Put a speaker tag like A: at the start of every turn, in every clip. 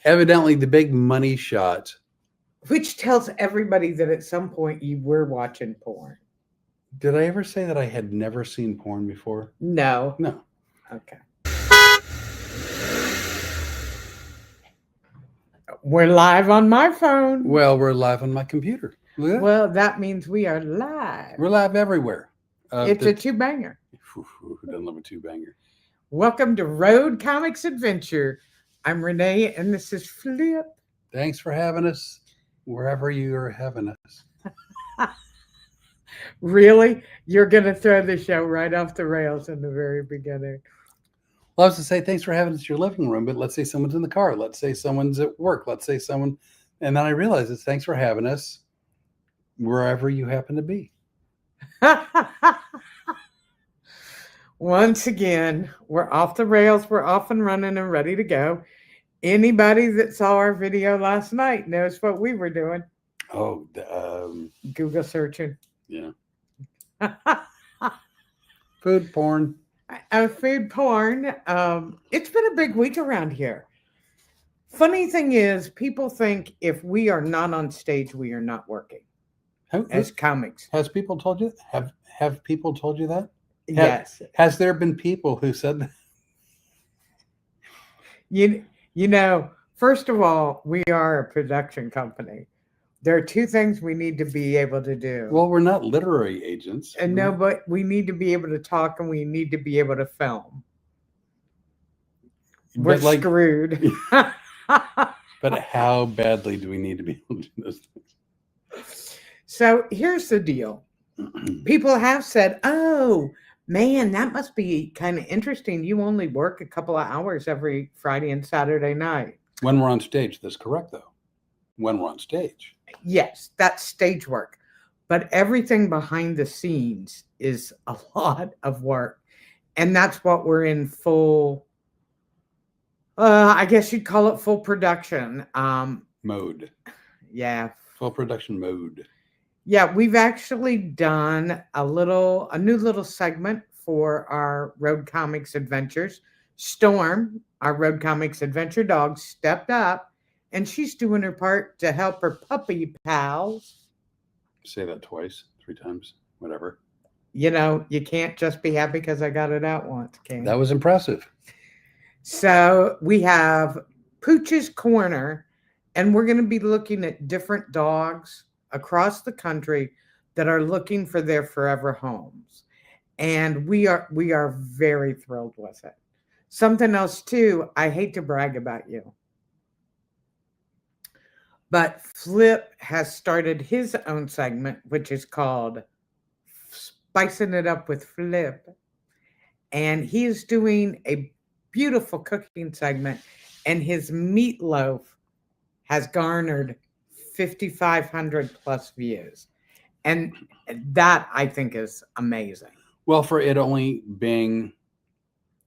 A: Evidently, the big money shot.
B: Which tells everybody that at some point you were watching porn.
A: Did I ever say that I had never seen porn before?
B: No.
A: No.
B: Okay. We're live on my phone.
A: Well, we're live on my computer. Look at that.
B: Well, that means we are live.
A: We're live everywhere.
B: It's a two-banger.
A: Who doesn't love a two-banger?
B: Welcome to Road Comics Adventure. I'm Renee, and this is Flip.
A: Thanks for having us wherever you are having us.
B: Really? You're going to throw the show right off the rails in the very beginning.
A: Well, I was to say thanks for having us in your living room, but let's say someone's in the car. Let's say someone's at work. Let's say someone, and then I realized it's thanks for having us wherever you happen to be.
B: Once again, we're off the rails. We're off and running and ready to go. Anybody that saw our video last night knows what we were doing.
A: Oh,
B: Google searching.
A: Yeah. Food porn.
B: Food porn. It's been a big week around here. Funny thing is, people think if we are not on stage, we are not working as comics.
A: Has people told you? Have people told you that?
B: Yes.
A: Has there been people who said that?
B: You know, first of all, we are a production company. There are two things we need to be able to do.
A: Well, we're not literary agents.
B: And no, but we need to be able to talk and we need to be able to film. We're screwed.
A: But how badly do we need to be able to do those things?
B: So here's the deal. People have said, oh, man, that must be kind of interesting. You only work a couple of hours every Friday and Saturday night.
A: When we're on stage, that's correct, though. When we're on stage.
B: Yes, that's stage work. But everything behind the scenes is a lot of work. And that's what we're in full, I guess you'd call it full production.
A: Mode.
B: Yeah.
A: Full production mode.
B: Yeah, we've actually done a new little segment for our Road Comics Adventures. Storm, our Road Comics Adventure dog, stepped up. And she's doing her part to help her puppy pals.
A: Say that twice, 3 times, whatever.
B: You know, you can't just be happy because I got it out once, can you?
A: That was impressive.
B: So we have Pooch's Corner, and we're going to be looking at different dogs across the country that are looking for their forever homes. And we are very thrilled with it. Something else, too, I hate to brag about you. But Flip has started his own segment, which is called Spicing It Up with Flip. And he is doing a beautiful cooking segment. And his meatloaf has garnered 5,500 plus views. And that, I think, is amazing.
A: Well, for it only being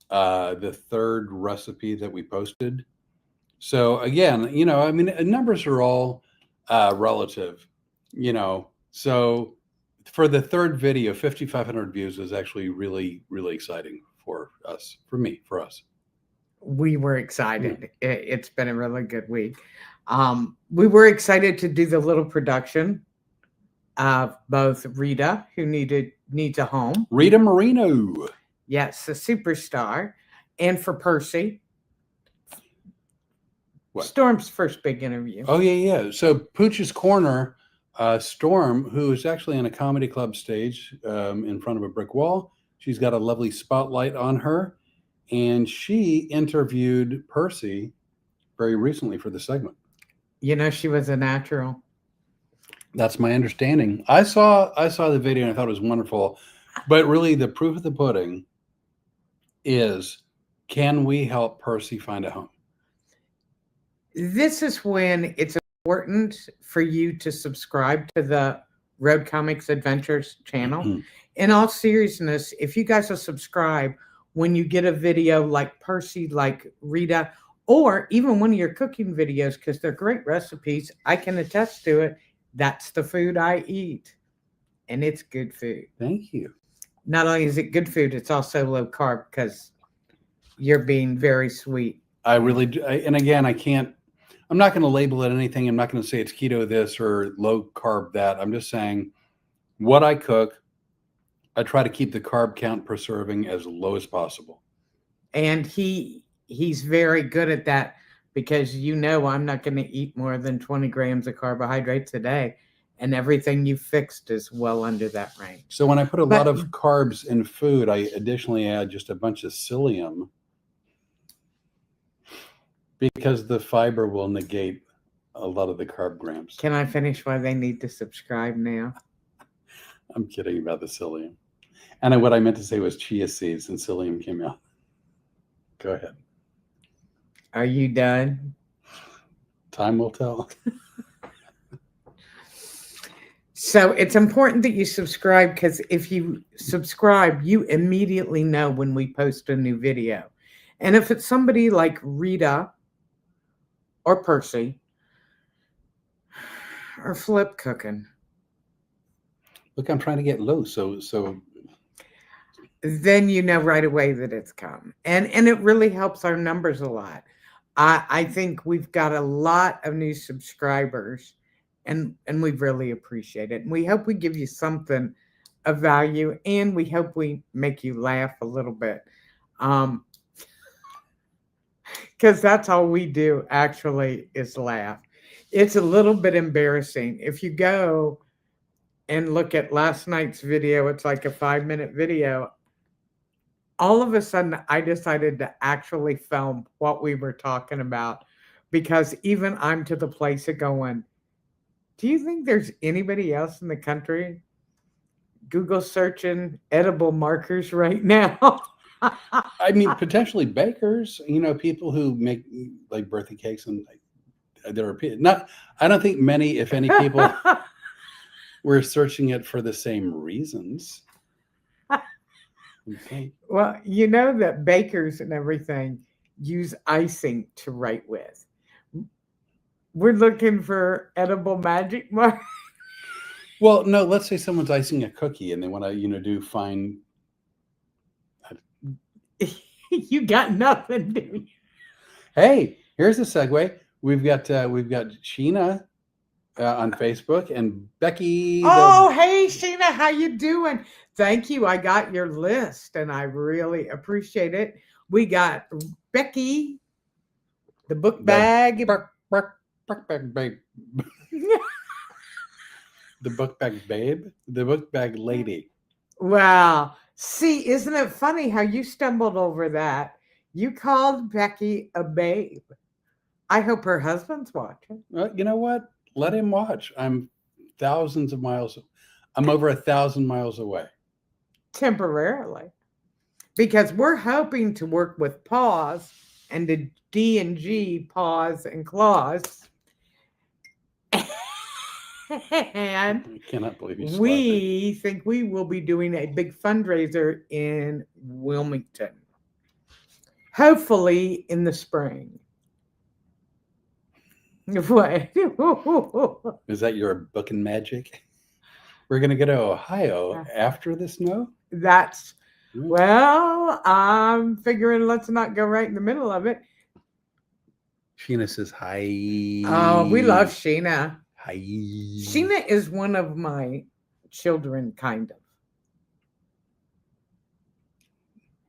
A: the 3rd recipe that we posted. So again, you know, I mean, numbers are all relative, you know. So for the 3rd video, 5,500 views is actually really, really exciting for us, for us.
B: We were excited. Yeah. It's been a really good week. We were excited to do the little production of both Rita, who needs a home.
A: Rita Moreno.
B: Yes, a superstar. And for Percy. What? Storm's first big interview.
A: Oh, yeah. So Pooch's Corner, Storm, who is actually on a comedy club stage in front of a brick wall. She's got a lovely spotlight on her. And she interviewed Percy very recently for the segment.
B: You know, she was a natural.
A: That's my understanding. I saw the video and I thought it was wonderful. But really, the proof of the pudding is, can we help Percy find a home?
B: This is when it's important for you to subscribe to the Road Comics Adventures channel. Mm-hmm. In all seriousness, if you guys will subscribe, when you get a video like Percy, like Rita, or even one of your cooking videos, because they're great recipes, I can attest to it. That's the food I eat. And it's good food.
A: Thank you.
B: Not only is it good food, it's also low carb because you're being very sweet.
A: I really do. And again, I can't. I'm not going to label it anything. I'm not going to say it's keto this or low carb that. I'm just saying what I cook, I try to keep the carb count per serving as low as possible.
B: And he's very good at that, because I'm not going to eat more than 20 grams of carbohydrates a day, and everything you fixed is well under that range.
A: So when I put a lot of carbs in food, I additionally add just a bunch of psyllium, because the fiber will negate a lot of the carb grams.
B: Can I finish why they need to subscribe now?
A: I'm kidding about the psyllium. And what I meant to say was chia seeds, and psyllium came out. Go ahead.
B: Are you done?
A: Time will tell.
B: So it's important that you subscribe, because if you subscribe, you immediately know when we post a new video. And if it's somebody like Rita or Percy or Flip cooking,
A: Look, I'm trying to get low, so
B: then you know right away that it's come. And it really helps our numbers a lot. I think we've got a lot of new subscribers, and we really appreciate it. And we hope we give you something of value, and we hope we make you laugh a little bit. Because that's all we do actually is laugh. It's a little bit embarrassing. If you go and look at last night's video, it's like a 5-minute video. All of a sudden, I decided to actually film what we were talking about, because even I'm to the place of going, do you think there's anybody else in the country Google searching edible markers right now?
A: I mean, potentially bakers, people who make like birthday cakes, and there are not. I don't think many, if any, people were searching it for the same reasons. Okay.
B: Well, you know that bakers and everything use icing to write with. We're looking for edible magic mark.
A: Well, no, let's say someone's icing a cookie and they want to, do fine.
B: You got nothing, do you?
A: Hey, here's a segue. We've got Sheena on Facebook, and Becky.
B: Oh, hey, Sheena, how you doing? Thank you. I got your list, and I really appreciate it. We got Becky, the book bag.
A: Book bag babe. The book bag babe. The book bag lady.
B: Wow. See, isn't it funny how you stumbled over that? You called Becky a babe. I hope her husband's watching.
A: Well, you know what? Let him watch. I'm over 1,000 miles away.
B: Temporarily. Because we're hoping to work with Paws and the D&G Paws and Claws. And
A: I cannot believe you.
B: We think we will be doing a big fundraiser in Wilmington. Hopefully in the spring. What?
A: Is that your booking magic? We're going to go to Ohio after the snow?
B: That's, well, I'm figuring let's not go right in the middle of it.
A: Sheena says hi.
B: Oh, we love Sheena.
A: Hi.
B: Sheena is one of my children, kind of.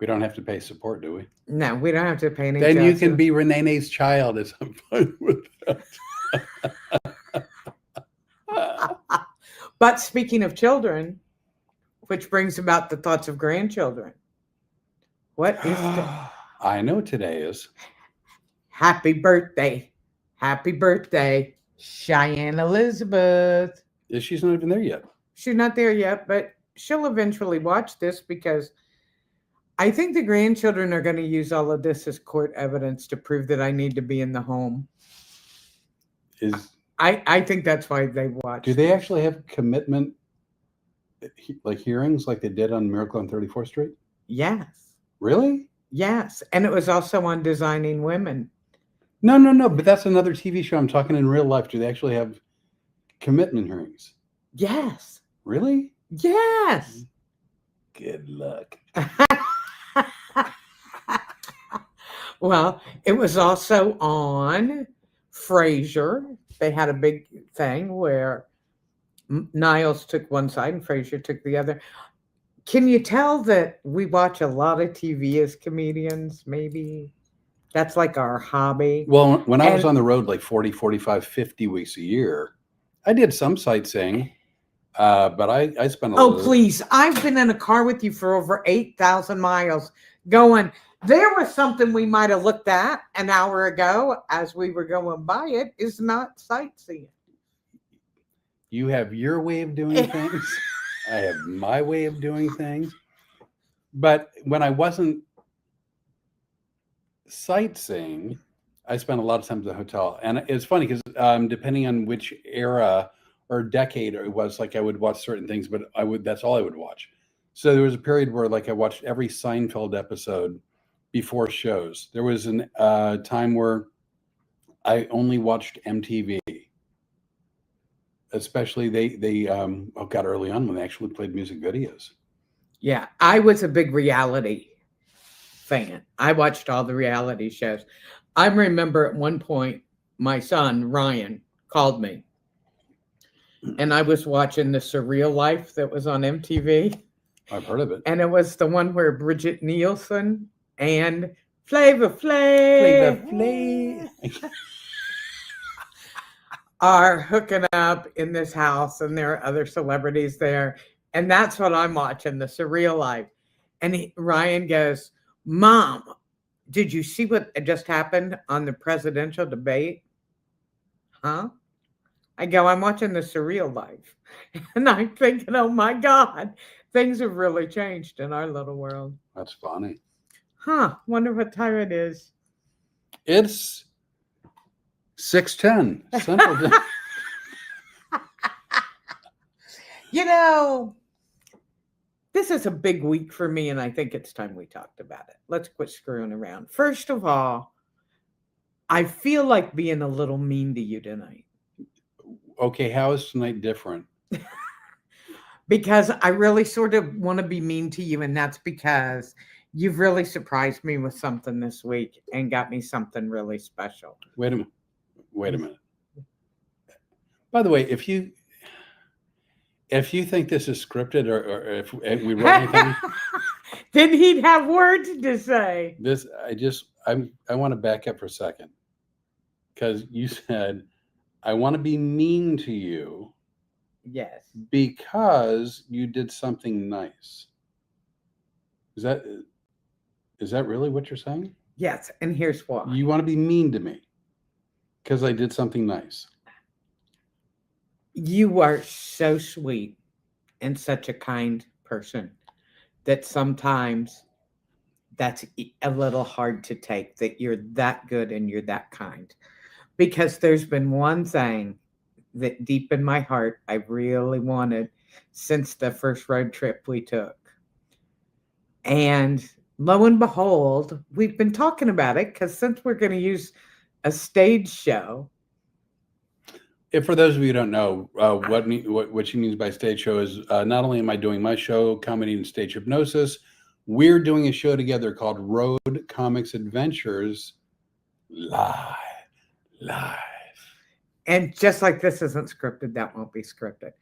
A: We don't have to pay support, do we?
B: No, we don't have to pay any.
A: Then you can be Rene'nay's child, as I'm fine with that.
B: But speaking of children, which brings about the thoughts of grandchildren. What is
A: I know today is.
B: Happy birthday. Happy birthday, Cheyenne Elizabeth.
A: She's not even there yet.
B: She's not there yet, but she'll eventually watch this, because I think the grandchildren are going to use all of this as court evidence to prove that I need to be in the home. I think that's why they watch.
A: Do they actually have commitment, like hearings, like they did on Miracle on 34th Street?
B: Yes.
A: Really?
B: Yes. And it was also on Designing Women.
A: No. But that's another TV show. I'm talking in real life. Do they actually have commitment hearings?
B: Yes.
A: Really?
B: Yes.
A: Good luck.
B: Well, it was also on Frasier. They had a big thing where Niles took one side and Frasier took the other. Can you tell that we watch a lot of TV as comedians, maybe? That's like our hobby.
A: Well, when I was
B: And-
A: on the road like 40, 45, 50 weeks a year, I did some sightseeing, but I spent a
B: Oh,
A: little.
B: please. I've been in a car with you for over 8,000 miles going, there was something we might have looked at an hour ago as we were going by it is not sightseeing.
A: You have your way of doing things. I have my way of doing things. But when I wasn't sightseeing, I spent a lot of time at the hotel. And it's funny because depending on which era or decade it was, like I would watch certain things, but that's all I would watch. So there was a period where like I watched every Seinfeld episode before shows. There was a time where I only watched MTV. Especially they got early on when they actually played music videos.
B: Yeah, I was a big reality fan. I watched all the reality shows. I remember at one point, my son, Ryan, called me. And I was watching The Surreal Life that was on MTV.
A: I've heard of it.
B: And it was the one where Bridget Nielsen and Flavor Flav are hooking up in this house, and there are other celebrities there. And that's what I'm watching, The Surreal Life. And Ryan goes, Mom, did you see what just happened on the presidential debate? Huh? I go, I'm watching The Surreal Life. And I'm thinking, oh my God, things have really changed in our little world.
A: That's funny.
B: Huh, wonder what time it is.
A: It's 6:10 Central.
B: You know, this is a big week for me, and I think it's time we talked about it. Let's quit screwing around. First of all, I feel like being a little mean to you tonight.
A: Okay, how is tonight different?
B: Because I really sort of want to be mean to you, and that's because you've really surprised me with something this week and got me something really special.
A: Wait a minute. By the way, if you think this is scripted or if we wrote anything,
B: then he'd have words to say.
A: I want to back up for a second, because you said I want to be mean to you.
B: Yes.
A: Because you did something nice. Is that really what you're saying?
B: Yes, and here's why.
A: You want to be mean to me because I did something nice.
B: You are so sweet and such a kind person that sometimes that's a little hard to take, that you're that good and you're that kind. Because there's been one thing that deep in my heart I really wanted since the first road trip we took. And lo and behold, we've been talking about it because since we're going to use a stage show.
A: If for those of you who don't know, what she means by stage show is not only am I doing my show, Comedy and Stage Hypnosis, we're doing a show together called Road Comics Adventures live.
B: And just like this isn't scripted, that won't be scripted.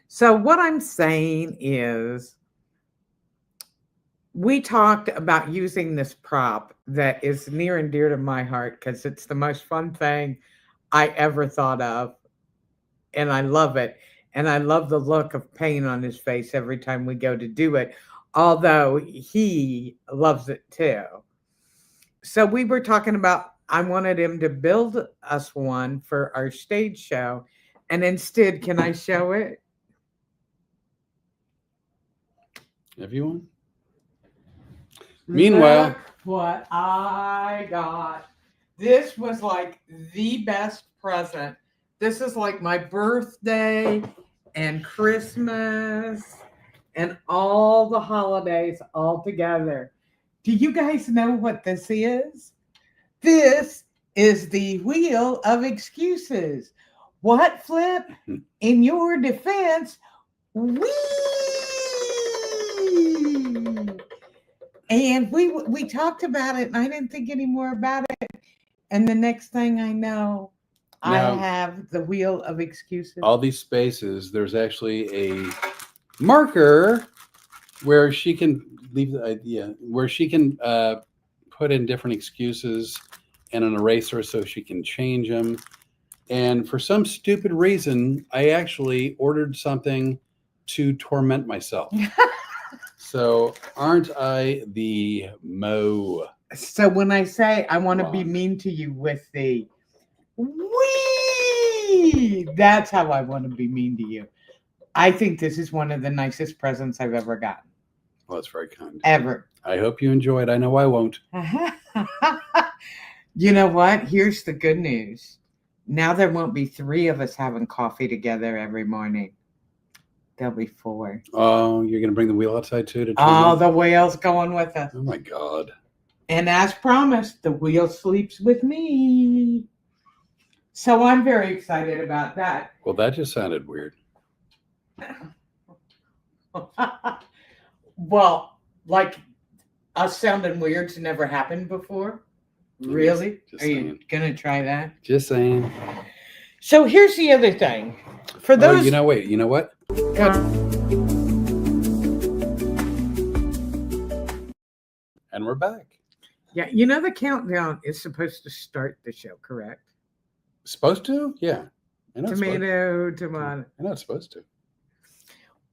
B: So what I'm saying is we talked about using this prop that is near and dear to my heart because it's the most fun thing I ever thought of. And I love it. And I love the look of pain on his face every time we go to do it, although he loves it too. So we were talking about, I wanted him to build us one for our stage show. And instead, can I show it?
A: If you want. Meanwhile,
B: look what I got. This was like the best present. This is like my birthday and Christmas and all the holidays all together. Do you guys know what this is? This is the Wheel of Excuses. What, Flip? In your defense, wee! And we talked about it, and I didn't think any more about it. And the next thing I know, I
A: Now,
B: have the wheel of excuses.
A: all these spaces, there's actually a marker where she can leave the idea, where she can put in different excuses and an eraser so she can change them. And for some stupid reason, I actually ordered something to torment myself. So aren't I the Mo?
B: So when I say I want to be
A: Wrong.
B: mean to you with the wee, that's how I want to be mean to you. I think this is one of the nicest presents I've ever gotten.
A: Well, that's very kind.
B: Ever.
A: I hope you enjoy it. I know I won't.
B: You know what? Here's the good news. Now there won't be 3 of us having coffee together every morning. There'll be 4.
A: Oh, you're going to bring the wheel outside too? To
B: Oh, the whale's going with us.
A: Oh, my God.
B: And as promised, the wheel sleeps with me. So I'm very excited about that.
A: Well, that just sounded weird.
B: Well, like us sounding weird's never happened before. Really?
A: Just
B: Are you
A: saying.
B: gonna try that?
A: Just saying.
B: So here's the other thing. For those,
A: Oh, wait, you know what? And we're back.
B: Yeah, you know the countdown is supposed to start the show, correct?
A: Supposed to? Yeah. I know it's supposed
B: Tomato.
A: I know it's supposed to.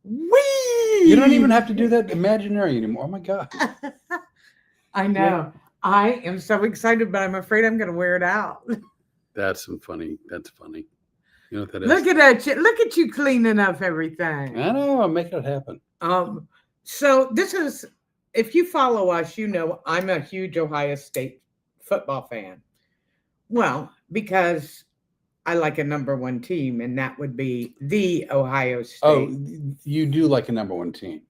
B: Whee!
A: You don't even have to do that imaginary anymore. Oh, my God.
B: I know. I am so excited, but I'm afraid I'm going to wear it out.
A: That's funny. That's funny. You know what that is?
B: Look at you cleaning up everything.
A: I know. I'm making it happen.
B: So this is, if you follow us, you know I'm a huge Ohio State football fan. Well, because I like a number 1 team, and that would be the Ohio State.
A: Oh, you do like a number 1 team.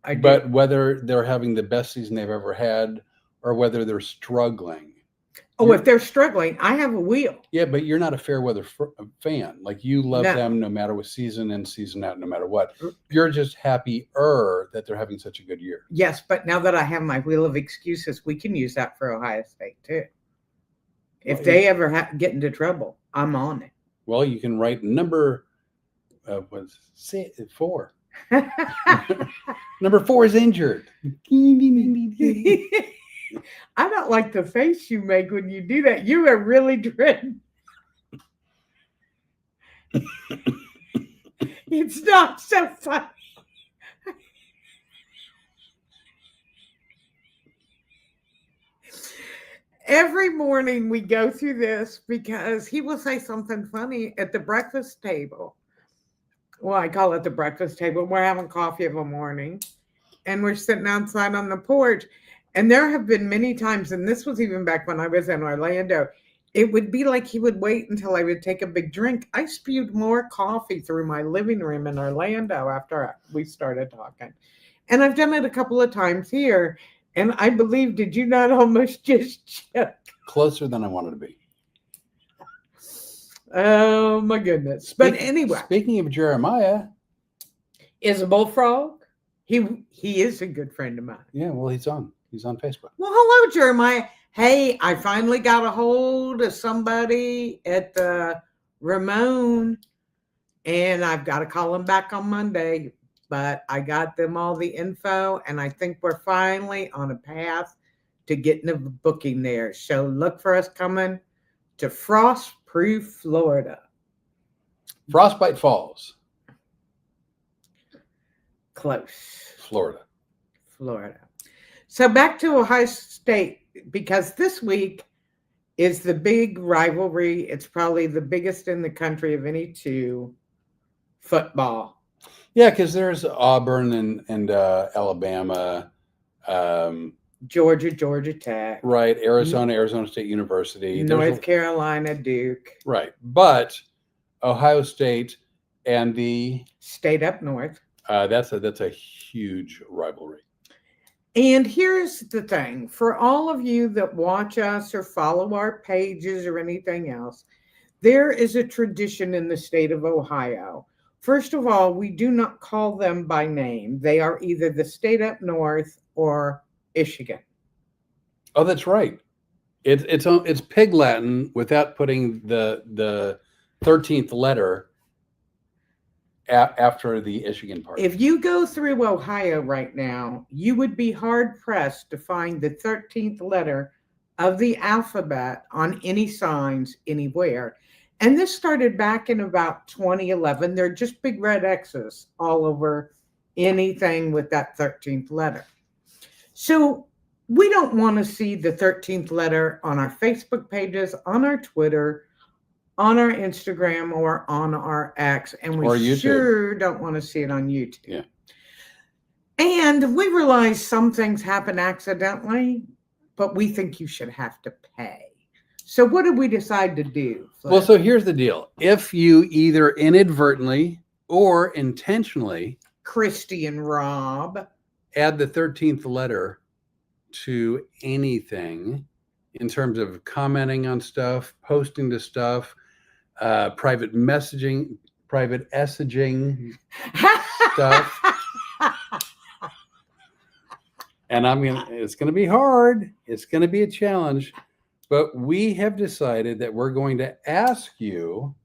B: I do.
A: But whether they're having the best season they've ever had or whether they're struggling.
B: Oh, if they're struggling, I have a wheel.
A: Yeah, but you're not a fair weather fan. Like you love
B: No.
A: them no matter what, season in, season out, no matter what. You're just happier that they're having such a good year.
B: Yes, but now that I have my wheel of excuses, we can use that for Ohio State too. If they ever get into trouble, I'm on it.
A: Well, you can write number 4. Number 4 is injured.
B: I don't like the face you make when you do that. You are really dreading. It's not so funny. Every morning we go through this because he will say something funny at the breakfast table. Well, I call it the breakfast table. We're having coffee of a morning and we're sitting outside on the porch. And there have been many times, and this was even back when I was in Orlando, it would be like he would wait until I would take a big drink. I spewed more coffee through my living room in Orlando after we started talking. And I've done it a couple of times here. And I believe, did you not almost just choke?
A: Closer than I wanted to be.
B: Oh, my goodness. But anyway.
A: Speaking of Jeremiah.
B: Is a bullfrog? He is a good friend of mine.
A: Yeah, well, he's on Facebook.
B: Well, hello, Jeremiah. Hey, I finally got a hold of somebody at the Ramon, and I've got to call them back on Monday, but I got them all the info, and I think we're finally on a path to getting a booking there. So look for us coming to Frostproof, Florida.
A: Frostbite Falls.
B: Close.
A: Florida.
B: So back to Ohio State, because this week is the big rivalry. It's probably the biggest in the country of any two, football.
A: Yeah, because there's Auburn and Alabama.
B: Georgia Tech.
A: Right, Arizona State University.
B: North Carolina, Duke.
A: Right, but Ohio State and the
B: state up north.
A: That's a huge rivalry.
B: And here's the thing. For all of you that watch us or follow our pages or anything else, there is a tradition in the state of Ohio. First of all, we do not call them by name. They are either the state up north or Michigan.
A: Oh, that's right. It's Pig Latin without putting the 13th letter after the Michigan part.
B: If you go through Ohio right now, you would be hard pressed to find the 13th letter of the alphabet on any signs anywhere. And this started back in about 2011. They're just big red X's all over anything with that 13th letter. So we don't want to see the 13th letter on our Facebook pages, on our Twitter, on our Instagram, or on our X. And we sure don't want to see it on YouTube.
A: Yeah.
B: And we realize some things happen accidentally, but we think you should have to pay. So what did we decide to do?
A: Well, so here's the deal. If you either inadvertently or intentionally,
B: Christy and Rob,
A: add the 13th letter to anything in terms of commenting on stuff, posting to stuff, private messaging stuff. And it's going to be hard. It's going to be a challenge, but we have decided that we're going to ask you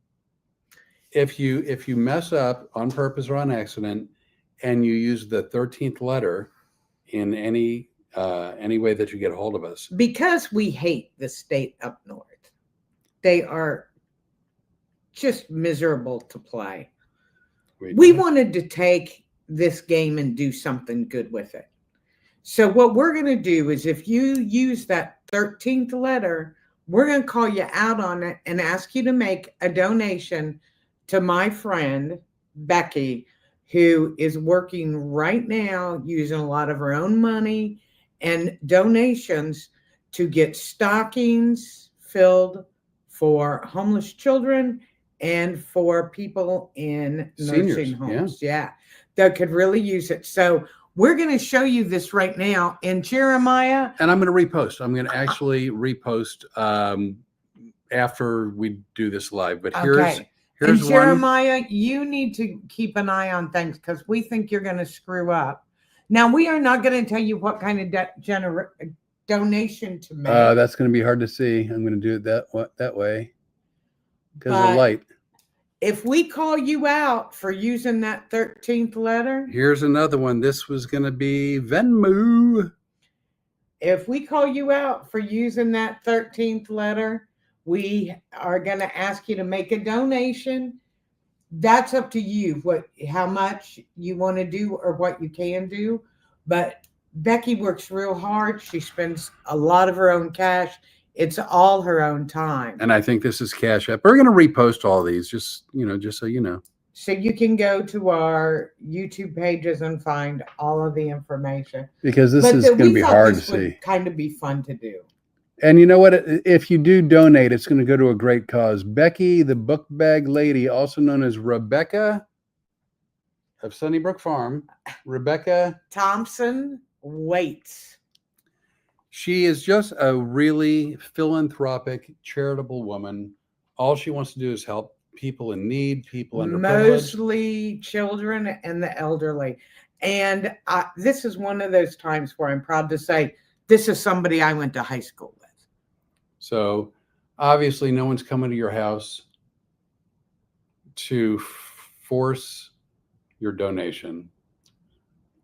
A: if you mess up on purpose or on accident and you use the 13th letter in any way that you get a hold of us.
B: Because we hate the state up north. They are just miserable to play. We wanted to take this game and do something good with it. So what we're going to do is if you use that 13th letter, we're going to call you out on it and ask you to make a donation to my friend, Becky, who is working right now using a lot of her own money and donations to get stockings filled for homeless children and for people in nursing homes. Yeah, that could really use it. So we're going to show you this right now. And Jeremiah.
A: And I'm going to repost. I'm going to actually repost after we do this live. But here's
B: and Jeremiah, you need to keep an eye on things because we think you're going to screw up. Now, we are not going to tell you what kind of donation to make.
A: That's going to be hard to see. I'm going to do it that way because of light.
B: If we call you out for using that 13th letter.
A: Here's another one. This was going to be Venmo.
B: If we call you out for using that 13th letter, we are going to ask you to make a donation. That's up to you, how much you want to do or what you can do. But Becky works real hard. She spends a lot of her own cash. It's all her own time.
A: And I think this is Cash App. We're going to repost all these, just so you know.
B: So you can go to our YouTube pages and find all of the information.
A: Because this is going to be hard to see.
B: Would kind of be fun to do.
A: And you know what? If you do donate, it's going to go to a great cause. Becky, the book bag lady, also known as Rebecca of Sunnybrook Farm. Rebecca
B: Thompson Waits.
A: She is just a really philanthropic, charitable woman. All she wants to do is help people in need, people underprivileged.
B: Mostly children and the elderly. And this is one of those times where I'm proud to say, this is somebody I went to high school with.
A: So obviously no one's coming to your house to force your donation.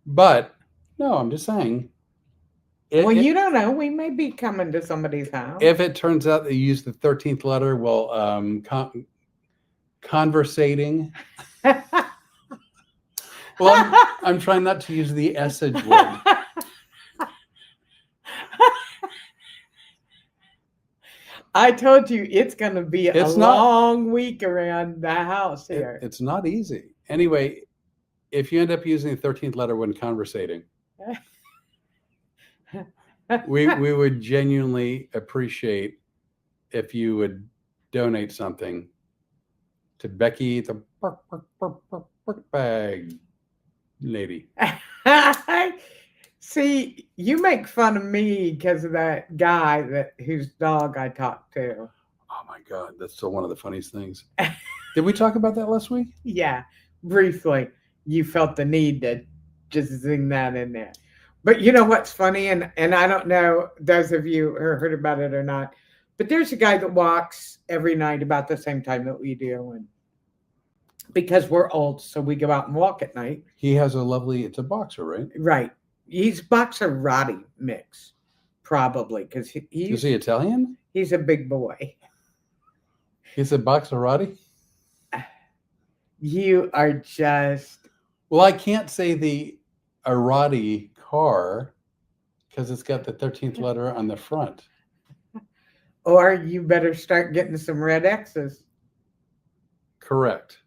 A: But no, I'm just saying.
B: You don't know. We may be coming to somebody's house.
A: If it turns out that you use the 13th letter, well, conversating. Well, I'm trying not to use the essage word.
B: I told you it's going to be a long week around the house here.
A: It's not easy. Anyway, if you end up using the 13th letter when conversating, we would genuinely appreciate if you would donate something to Becky, the book bag lady.
B: See, you make fun of me because of that guy whose dog I talked to.
A: Oh my God, that's still one of the funniest things. Did we talk about that last week?
B: Yeah, briefly. You felt the need to just zing that in there. But you know what's funny, and I don't know those of you who heard about it or not, but there's a guy that walks every night about the same time that we do, and because we're old, so we go out and walk at night.
A: He has a lovely. It's a boxer, right?
B: Right. He's boxer Roddy mix, probably, because
A: Is he Italian?
B: he's a big boy.
A: He's a boxer, Roddy.
B: You are just
A: Well, I can't say the Arati car because it's got the 13th letter on the front.
B: or you better start getting some red X's.
A: Correct.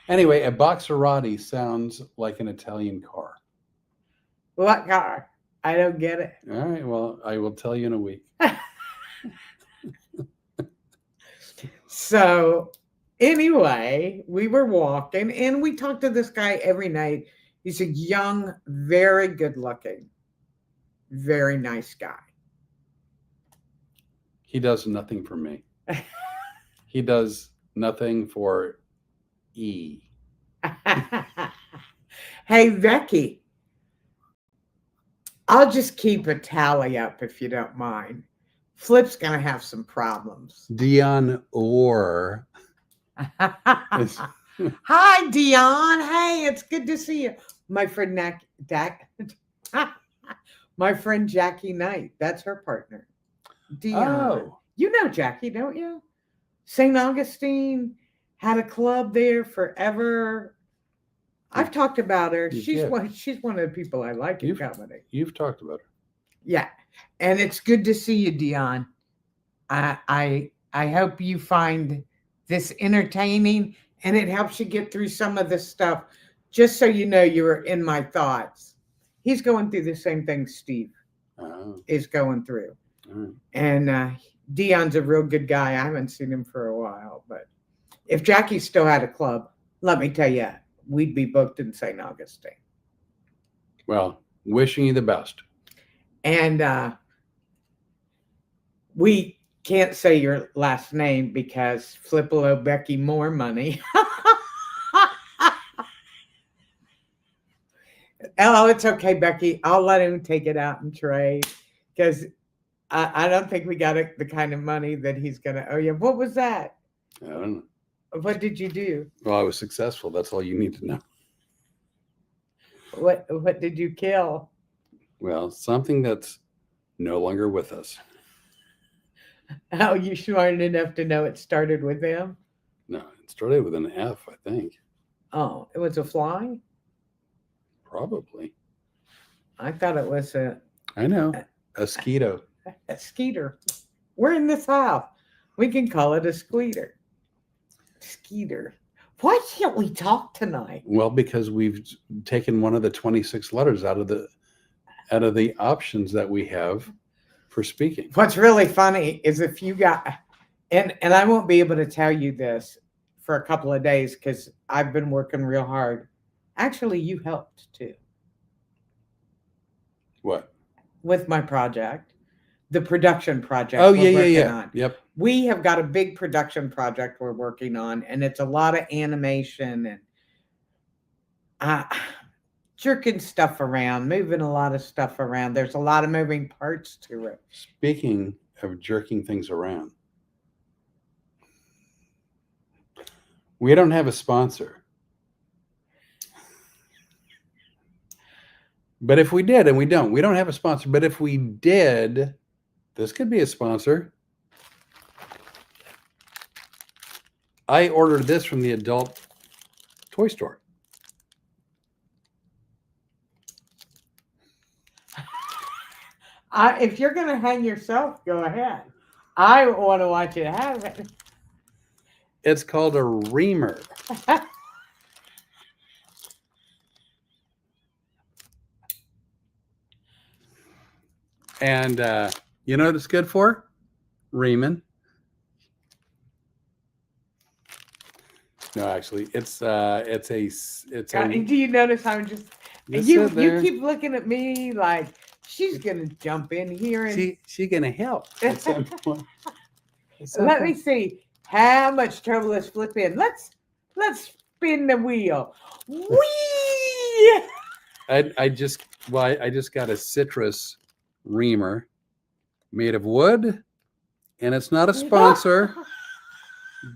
A: Anyway, a Boxerati sounds like an Italian car.
B: What car? I don't get it.
A: All right. Well, I will tell you in a week.
B: So anyway, we were walking and we talked to this guy every night. He's a young, very good looking, very nice guy.
A: He does nothing for me. He does nothing for E.
B: Hey, Becky, I'll just keep a tally up if you don't mind. Flip's going to have some problems.
A: Dion Orr.
B: Hi, Dion. Hey, it's good to see you. My friend my friend Jackie Knight. That's her partner. Dion.
A: Oh.
B: You know Jackie, don't you? St. Augustine had a club there forever. I've talked about her. She's one of the people I like in comedy.
A: You've talked about her.
B: Yeah. And it's good to see you, Dion. I hope you find this entertaining and it helps you get through some of this stuff. Just so you know, you were in my thoughts. He's going through the same thing Steve is going through.
A: Right.
B: And Dion's a real good guy. I haven't seen him for a while, but if Jackie still had a club, let me tell you, we'd be booked in St. Augustine.
A: Well, wishing you the best.
B: And we can't say your last name because Flip will owe Becky more money. Oh, it's okay, Becky. I'll let him take it out and trade because I don't think we got the kind of money that he's going to owe you. What was that?
A: I don't know.
B: What did you do?
A: Well, I was successful. That's all you need to know.
B: What did you kill?
A: Well, something that's no longer with us.
B: Oh, you smart enough to know it started with him?
A: No, it started with an F, I think.
B: Oh, it was a fly?
A: Probably.
B: I thought it was
A: I know. A skeeto.
B: a skeeter. We're in this house. We can call it a skeeter. Skeeter. Why can't we talk tonight?
A: Well, because we've taken one of the 26 letters out of the options that we have for speaking.
B: What's really funny is if you got, and I won't be able to tell you this for a couple of days because I've been working real hard. Actually, you helped too.
A: What?
B: With my project, the production project.
A: Oh, yeah.
B: On.
A: Yep.
B: We have got a big production project we're working on, and it's a lot of animation and jerking stuff around, moving a lot of stuff around. There's a lot of moving parts to it.
A: Speaking of jerking things around, we don't have a sponsor. But if we did, and we don't have a sponsor, but if we did, this could be a sponsor. I ordered this from the adult toy store.
B: If you're going to hang yourself, go ahead. I want to watch you have it.
A: It's called a reamer. And you know what it's good for? Reaming. No, actually, it's a.
B: Do you notice I'm just you keep looking at me like she's gonna jump in here and
A: she's gonna help. At some point.
B: Let me see how much trouble is Flip in. Let's spin the wheel. Whee!
A: I just got a citrus reamer made of wood, and it's not a sponsor,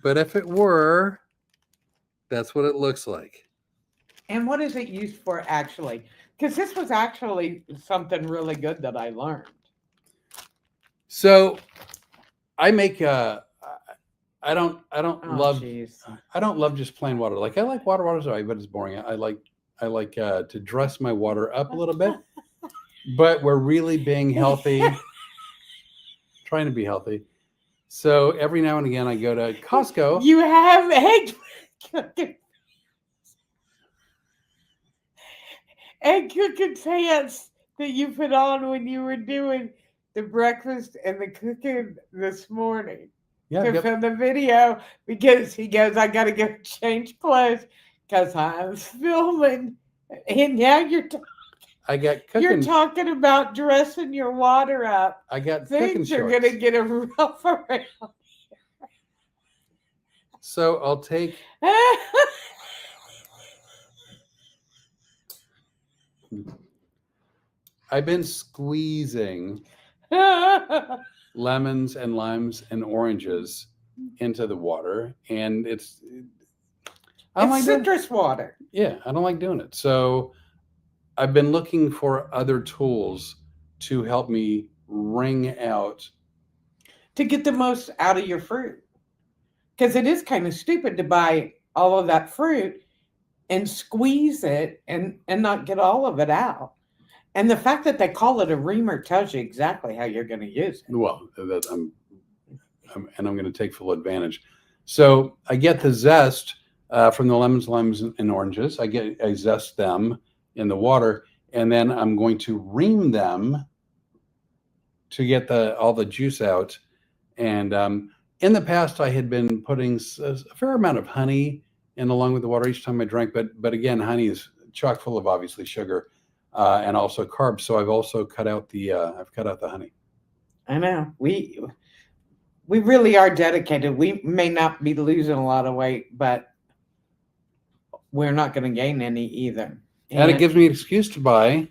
A: but if it were, that's what it looks like.
B: And what is it used for actually? Because this was actually something really good that I learned.
A: So I make I don't
B: Oh,
A: love
B: geez.
A: I don't love just plain water. Like I like water's alright, but it's boring. I like to dress my water up a little bit. But we're really being healthy, trying to be healthy. So every now and again I go to Costco.
B: You have egg cooking pants that you put on when you were doing the breakfast and the cooking this morning.
A: Yeah,
B: To
A: yep.
B: film the video because he goes, I gotta go change clothes because I'm filming. And now
A: I got
B: you're
A: cooking.
B: talking about dressing your water up.
A: I got cooking
B: Things are
A: shorts.
B: gonna get a rough around.
A: So I'll take I've been squeezing lemons and limes and oranges into the water, and it's I don't
B: It's
A: like doing it.
B: citrus water.
A: Yeah, I don't like doing it. So I've been looking for other tools to help me wring out.
B: To get the most out of your fruit. Because it is kind of stupid to buy all of that fruit and squeeze it and not get all of it out. And the fact that they call it a reamer tells you exactly how you're going to use it.
A: Well, that I'm going to take full advantage. So I get the zest from the lemons, limes, and oranges. I zest them in the water, and then I'm going to ream them to get all the juice out. And in the past, I had been putting a fair amount of honey in along with the water each time I drank. But again, honey is chock full of obviously sugar and also carbs. So I've also cut out the honey.
B: I know. We really are dedicated. We may not be losing a lot of weight, but we're not going to gain any either.
A: And it gives me an excuse to buy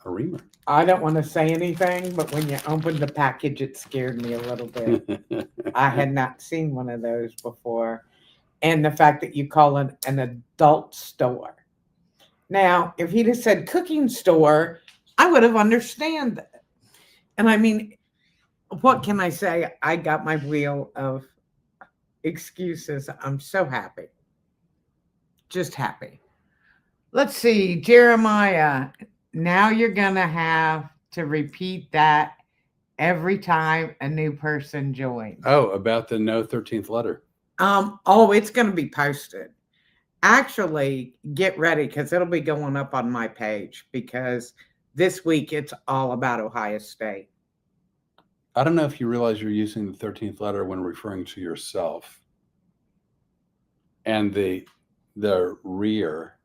A: a reamer.
B: I don't want to say anything, but when you opened the package, it scared me a little bit. I had not seen one of those before. And the fact that you call it an adult store. Now, if he'd have said cooking store, I would have understand that. And I mean, what can I say? I got my wheel of excuses. I'm so happy. Just happy. Let's see, Jeremiah. Now you're going to have to repeat that every time a new person joins.
A: Oh, about the no 13th letter.
B: It's going to be posted. Actually, get ready because it'll be going up on my page because this week it's all about Ohio State.
A: I don't know if you realize you're using the 13th letter when referring to yourself. And the rear.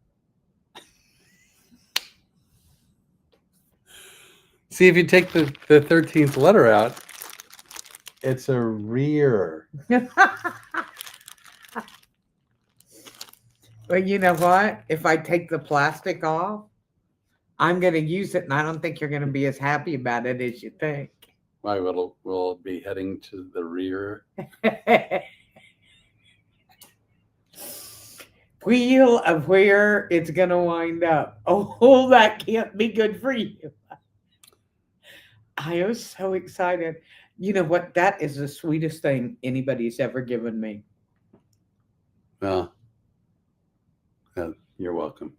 A: See, if you take the 13th letter out, it's a rear.
B: Well, you know what? If I take the plastic off, I'm going to use it, and I don't think you're going to be as happy about it as you think.
A: Why, we'll be heading to the rear.
B: Wheel of where it's going to wind up. Oh, that can't be good for you. I was so excited. You know what? That is the sweetest thing anybody's ever given me.
A: Well, you're welcome.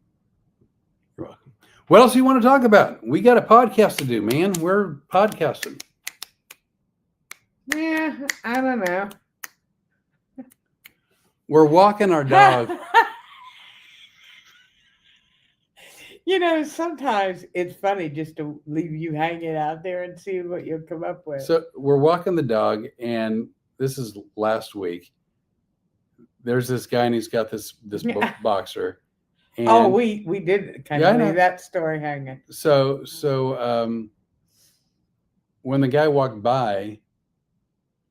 A: You're welcome. What else do you want to talk about? We got a podcast to do, man. We're podcasting.
B: Yeah, I don't know.
A: We're walking our dog.
B: You know, sometimes it's funny just to leave you hanging out there and see what you'll come up with.
A: So we're walking the dog, and this is last week. There's this guy, and he's got this boxer. And
B: we did kind of leave that story hanging.
A: So when the guy walked by,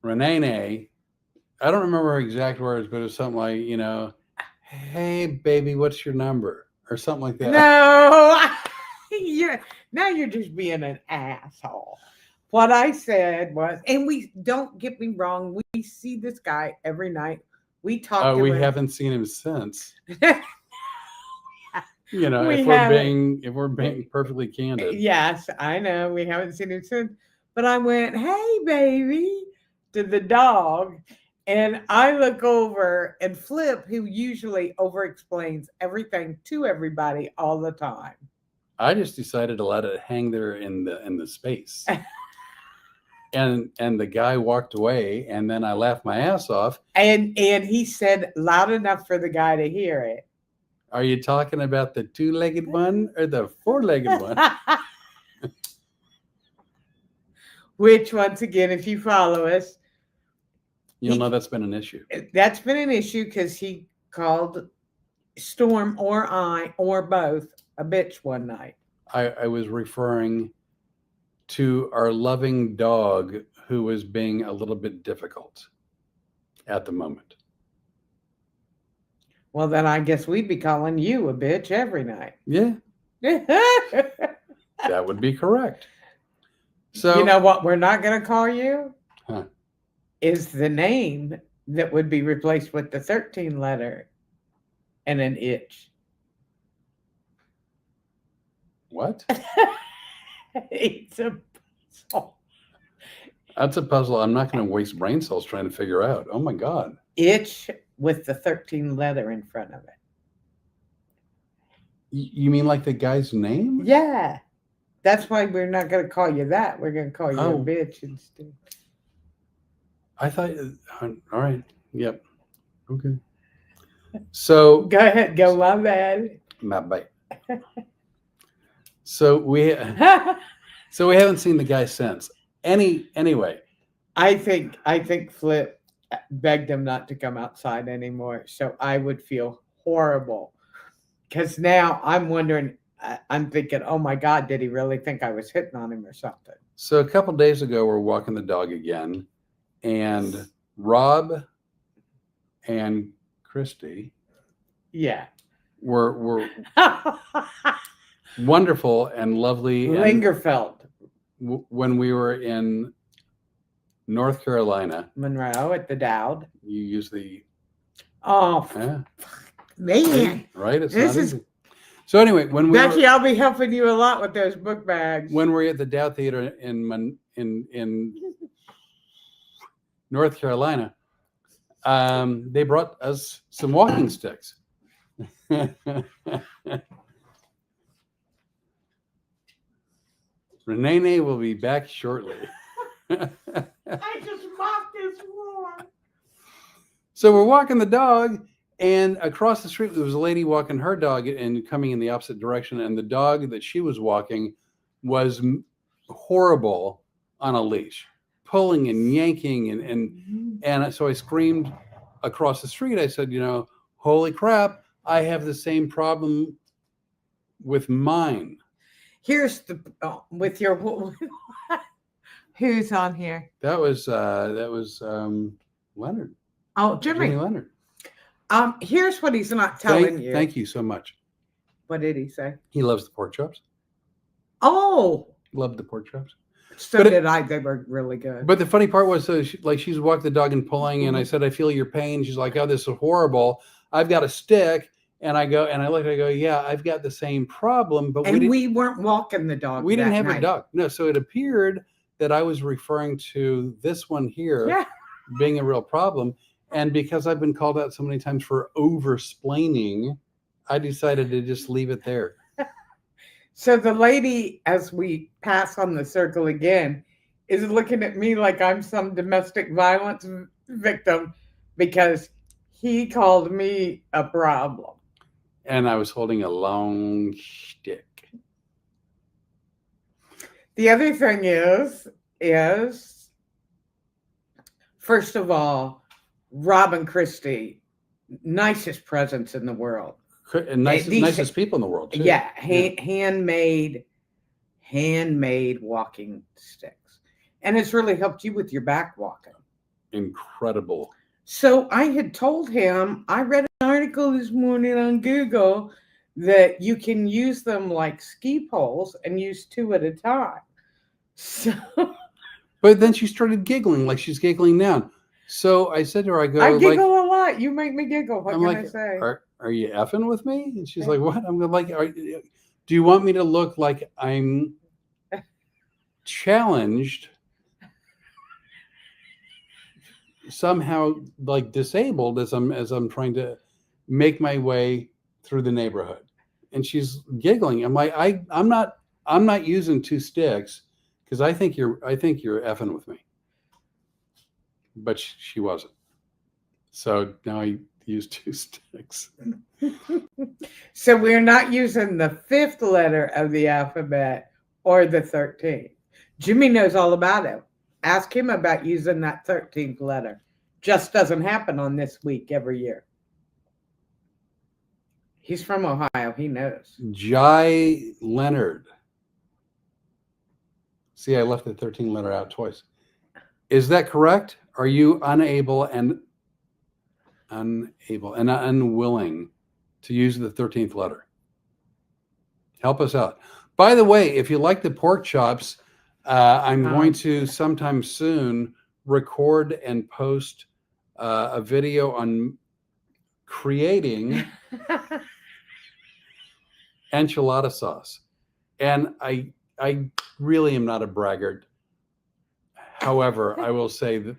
A: Rene'nay, I don't remember her exact words, but it was something like, hey, baby, what's your number? Or something like that.
B: No, now you're just being an asshole. What I said was, and we don't get me wrong, we see this guy every night. We talk
A: Oh,
B: to
A: we
B: him.
A: haven't seen him since.
B: We
A: if we're being perfectly candid.
B: Yes, I know. We haven't seen him since. But I went, hey, baby, to the dog. And I look over and Flip, who usually over explains everything to everybody all the time.
A: I just decided to let it hang there in the space. and the guy walked away, and then I laughed my ass off.
B: And he said loud enough for the guy to hear it.
A: Are you talking about the 2-legged one or the 4-legged one?
B: Which, once again, if you follow us,
A: You'll know that's been an issue.
B: That's been an issue because he called Storm or I or both a bitch one night.
A: I was referring to our loving dog who was being a little bit difficult at the moment.
B: Well, then I guess we'd be calling you a bitch every night.
A: Yeah, that would be correct. So
B: you know what we're not going to call you?
A: Huh.
B: Is the name that would be replaced with the 13 letter and an itch.
A: What?
B: It's a puzzle.
A: That's a puzzle I'm not going to waste brain cells trying to figure out. Oh my God.
B: Itch with the 13 letter in front of it.
A: You mean like the guy's name?
B: Yeah. That's why we're not going to call you that. We're going to call you a bitch instead.
A: I thought, all right. Yep. Okay. So
B: go ahead. Go my bad.
A: My bad. So we haven't seen the guy since. Anyway.
B: I think Flip begged him not to come outside anymore. So I would feel horrible. Because now I'm wondering, I'm thinking, oh my God, did he really think I was hitting on him or something?
A: So a couple of days ago, we're walking the dog again. And Rob and Christy were wonderful and lovely.
B: Lingerfeld.
A: When we were in North Carolina.
B: Monroe at the Dowd.
A: You use the...
B: Oh,
A: yeah.
B: Man.
A: Right? It's not easy. So anyway, when we
B: Becky, I'll be helping you a lot with those book bags.
A: When we're at the Dowd Theater in North Carolina, they brought us some walking sticks. Rene'nay will be back shortly.
B: I just mocked his war.
A: So we're walking the dog, and across the street there was a lady walking her dog and coming in the opposite direction, and the dog that she was walking was horrible on a leash, pulling and yanking, and so I screamed across the street. I said, holy crap, I have the same problem with mine.
B: Here's the with your who's on here?
A: That was Leonard.
B: Oh, Jimmy
A: Leonard.
B: Here's what he's not telling you.
A: Thank you so much.
B: What did he say?
A: He loves the pork chops.
B: Oh,
A: loved the pork chops.
B: So did I. They were really good.
A: But the funny part was, she's walking the dog and pulling, and I said, I feel your pain. She's like, oh, this is horrible. I've got a stick. And I go, and I look, I go, yeah, I've got the same problem. But
B: we weren't walking the dog.
A: We didn't have a dog. No, so it appeared that I was referring to this one here being a real problem. And because I've been called out so many times for over-splaining, I decided to just leave it there.
B: So the lady, as we pass on the circle again, is looking at me like I'm some domestic violence victim because he called me a problem.
A: And I was holding a long stick.
B: The other thing is first of all, Rob and Christy, nicest presence in the world.
A: Nicest people in the world, too.
B: Yeah, handmade walking sticks. And it's really helped you with your back walking.
A: Incredible.
B: So I had told him, I read an article this morning on Google that you can use them like ski poles and use two at a time. So
A: But then she started giggling like she's giggling now. So I said to her, I go,
B: I
A: like,
B: giggle a lot. You make me giggle. What
A: I'm
B: can
A: like,
B: I say?
A: are you effing with me? And she's like, what? I'm like, do you want me to look like I'm challenged, somehow like disabled as I'm trying to make my way through the neighborhood? And she's giggling. I'm like, I'm not using two sticks because I think you're effing with me. But she wasn't. So now I use two sticks.
B: So we're not using the fifth letter of the alphabet or the 13th. Jimmy knows all about it. Ask him about using that 13th letter. Just doesn't happen on this week every year. He's from Ohio. He knows.
A: Jai Leonard. See, I left the 13 letter out twice. Is that correct? Are you unable and unwilling to use the 13th letter? Help us out. By the way, if you like the pork chops, I'm going to sometime soon record and post a video on creating enchilada sauce. And I really am not a braggart. However, I will say that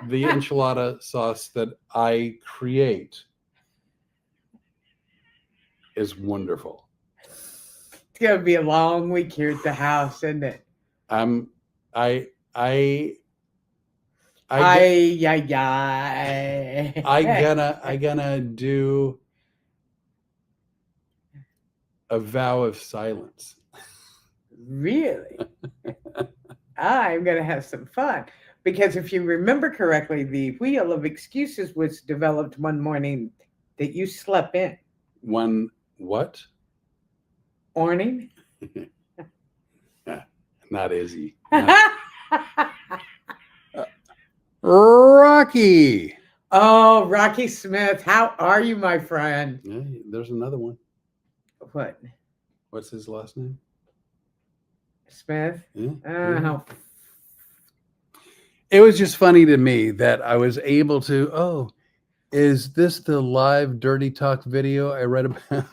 A: the enchilada sauce that I create is wonderful.
B: It's gonna be a long week here at the house, isn't it?
A: I gonna do a vow of silence.
B: Really? I'm gonna have some fun. Because if you remember correctly, the wheel of excuses was developed one morning that you slept in.
A: One what?
B: Morning?
A: Not easy. Rocky.
B: Oh, Rocky Smith. How are you, my friend?
A: Yeah, there's another one.
B: What?
A: What's his last name?
B: Smith?
A: Yeah. It was just funny to me that I was able to, is this the live dirty talk video I read about?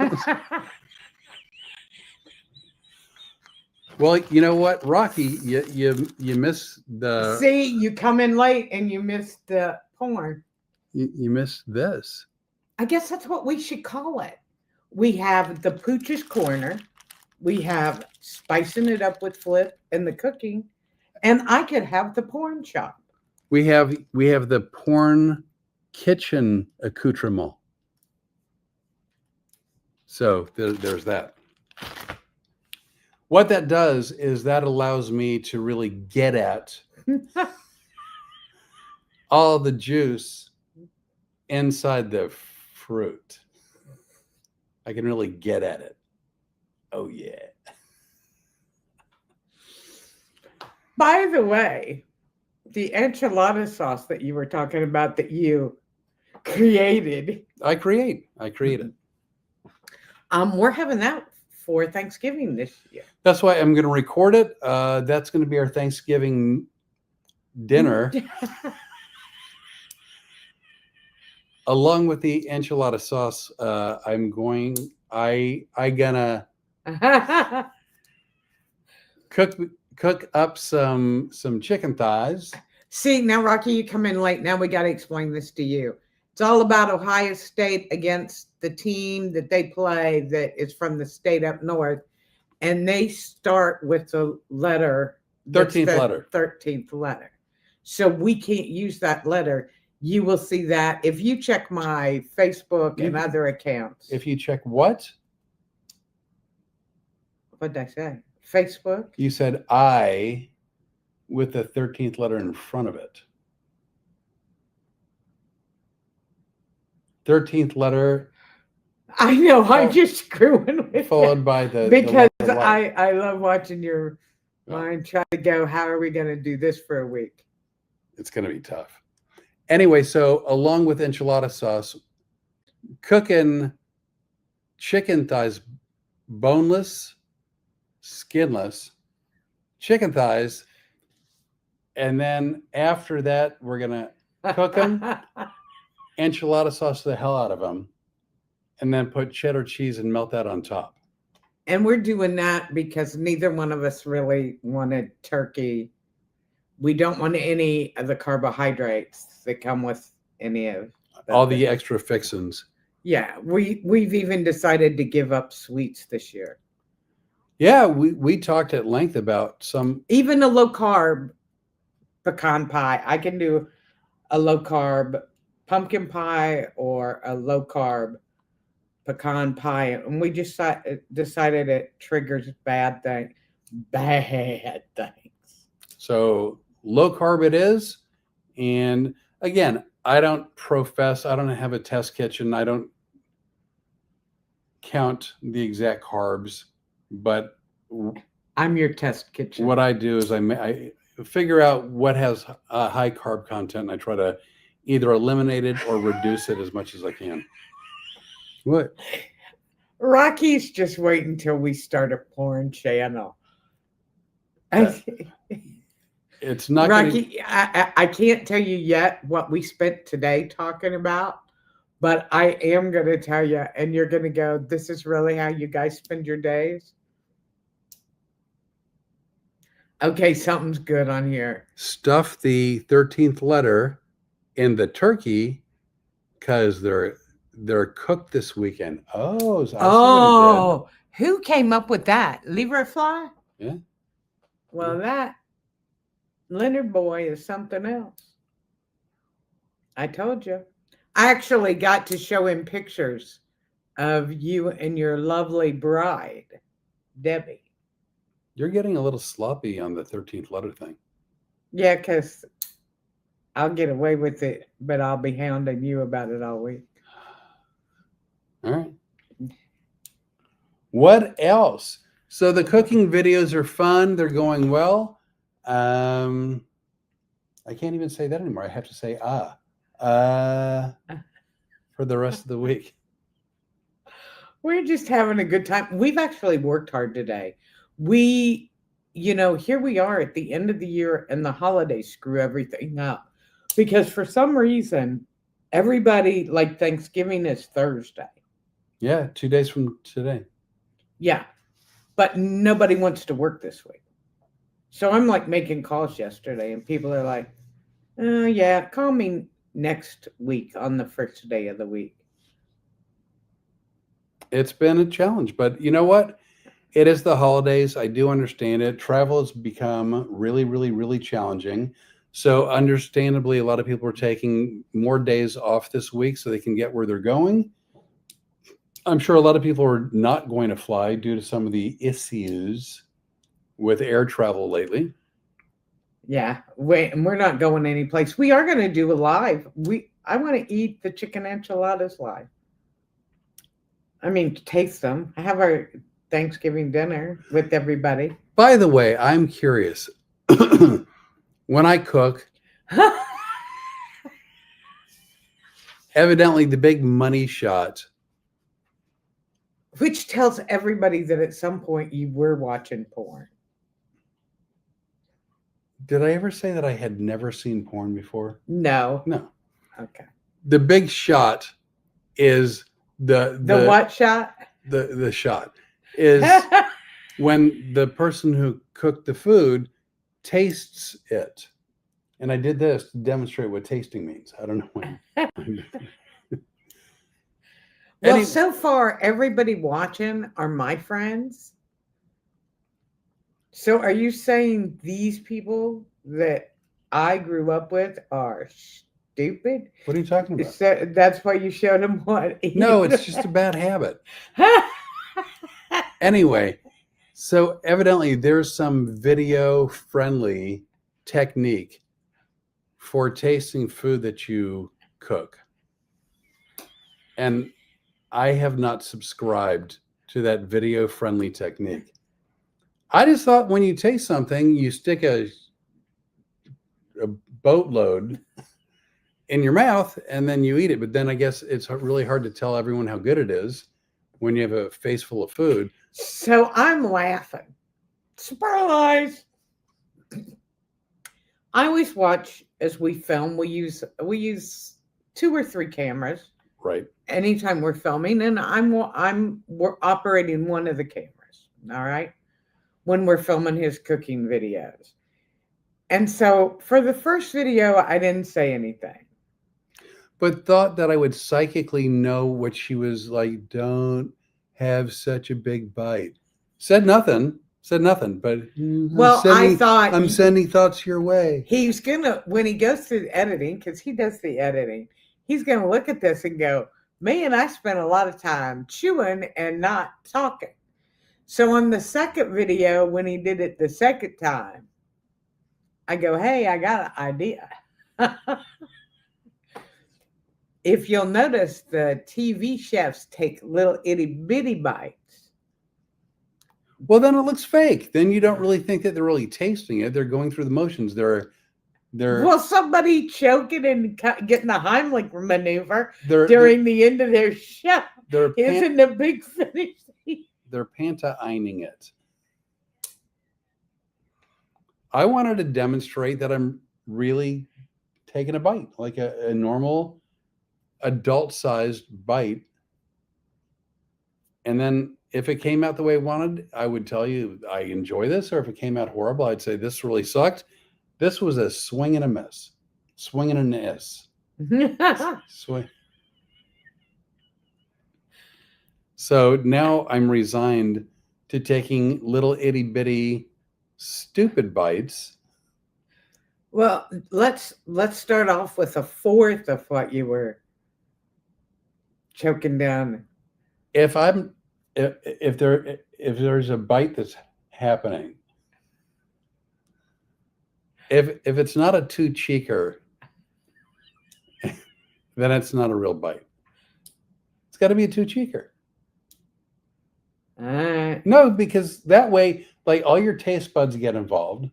A: Well, you know what, Rocky, you missed the.
B: See, you come in late and you missed the porn.
A: You missed this.
B: I guess that's what we should call it. We have the Pooch's Corner. We have Spicing It Up with Flip and the cooking. And I could have the porn shop.
A: We have the porn kitchen accoutrement. So there's that. What that does is that allows me to really get at all the juice inside the fruit. I can really get at it. Oh, yeah.
B: By the way, the enchilada sauce that you were talking about that you created.
A: I create it.
B: We're having that for Thanksgiving this year.
A: That's why I'm going to record it. That's going to be our Thanksgiving dinner. Along with the enchilada sauce, I gonna cook up some chicken thighs.
B: See, now Rocky, you come in late. Now we got to explain this to you. It's all about Ohio State against the team that they play that is from the state up north. And they start with the letter.
A: 13th letter.
B: 13th letter. So we can't use that letter. You will see that if you check my Facebook and other accounts.
A: If you check what?
B: What did I say? Facebook?
A: You said I with the 13th letter in front of it. 13th letter.
B: I know, I'm just screwing with
A: followed
B: it.
A: By the
B: because I love watching your mind try to go, how are we going to do this for a week?
A: It's going to be tough. Anyway, so along with enchilada sauce, cooking chicken thighs, boneless, skinless chicken thighs. And then after that, we're going to cook them, enchilada sauce the hell out of them, and then put cheddar cheese and melt that on top.
B: And we're doing that because neither one of us really wanted turkey. We don't want any of the carbohydrates that come with any of
A: all the extra fixins.
B: Yeah, we've even decided to give up sweets this year.
A: Yeah, we talked at length about some.
B: Even a low carb pecan pie. I can do a low carb pumpkin pie or a low carb pecan pie, and we just decided it triggers bad things.
A: So low carb it is. And again, I don't have a test kitchen. I don't count the exact carbs, but
B: I'm your test kitchen.
A: What I do is I figure out what has a high carb content, and I try to either eliminate it or reduce it as much as I can. What?
B: Rocky's just waiting until we start a porn channel.
A: It's not
B: Rocky. I can't tell you yet what we spent today talking about, but I am going to tell you, and you're going to go, this is really how you guys spend your days? Okay, something's good on here.
A: Stuff the 13th letter in the turkey because they're cooked this weekend. Oh,
B: so who came up with that? Lever fly?
A: Yeah.
B: Well, that Leonard boy is something else. I told you. I actually got to show him pictures of you and your lovely bride, Debbie.
A: You're getting a little sloppy on the 13th letter thing.
B: Yeah, because I'll get away with it, but I'll be hounding you about it all week.
A: All right. What else? So the cooking videos are fun. They're going well. I can't even say that anymore. I have to say for the rest of the week.
B: We're just having a good time. We've actually worked hard today. Here we are at the end of the year and the holidays screw everything up because for some reason, everybody like Thanksgiving is Thursday.
A: Yeah, 2 days from today.
B: Yeah, but nobody wants to work this week. So I'm like making calls yesterday and people are like, yeah, call me next week on the first day of the week.
A: It's been a challenge, but you know what? It is the holidays. I do understand it. Travel has become really, really, really challenging. So understandably, a lot of people are taking more days off this week so they can get where they're going. I'm sure a lot of people are not going to fly due to some of the issues with air travel lately.
B: Yeah, we're not going anyplace. We are going to do a live. I want to eat the chicken enchiladas live. I mean, taste them. Have our Thanksgiving dinner with everybody.
A: By the way, I'm curious. When I cook, evidently the big money shot.
B: Which tells everybody that at some point you were watching porn.
A: Did I ever say that I had never seen porn before?
B: No.
A: No.
B: Okay.
A: The big shot is the
B: what shot?
A: The shot is when the person who cooked the food tastes it. And I did this to demonstrate what tasting means. I don't know when.
B: Well, so far, everybody watching are my friends. So are you saying these people that I grew up with are stupid?
A: What are you talking about?
B: So that's why you showed them what?
A: No, it's just a bad habit. Anyway, so evidently there's some video-friendly technique for tasting food that you cook. And I have not subscribed to that video-friendly technique. I just thought when you taste something, you stick a boatload in your mouth and then you eat it. But then I guess it's really hard to tell everyone how good it is when you have a face full of food.
B: So I'm laughing. Surprise! I always watch as we film. We use 2 or 3 cameras
A: Right.
B: anytime we're filming, and we're operating one of the cameras. All right, when we're filming his cooking videos. And so for the first video, I didn't say anything.
A: But thought that I would psychically know what she was like. Don't have such a big bite. Said nothing. But
B: Well, I thought
A: I'm sending thoughts your way.
B: he's gonna, when he goes through the editing, because he does the editing, he's gonna look at this and go, man, I spent a lot of time chewing and not talking. So on the second video, when he did it the second time, I go, hey, I got an idea. If you'll notice, the TV chefs take little itty bitty bites.
A: Well, then it looks fake. Then you don't really think that they're really tasting it. They're going through the motions. They're
B: Well, somebody choking and getting the Heimlich maneuver
A: they're
B: during the end of their show isn't a big finish.
A: they're pantomiming it. I wanted to demonstrate that I'm really taking a bite, like a normal adult-sized bite. And then if it came out the way I wanted, I would tell you I enjoy this. Or if it came out horrible, I'd say this really sucked. This was a swing and a miss. Swing and a miss. Swing. So now I'm resigned to taking little itty bitty stupid bites.
B: Well, let's start off with a fourth of what you were choking down.
A: If there's a bite that's happening, if it's not a two cheeker, then it's not a real bite. It's got to be a two cheeker. No, because that way, like, all your taste buds get involved,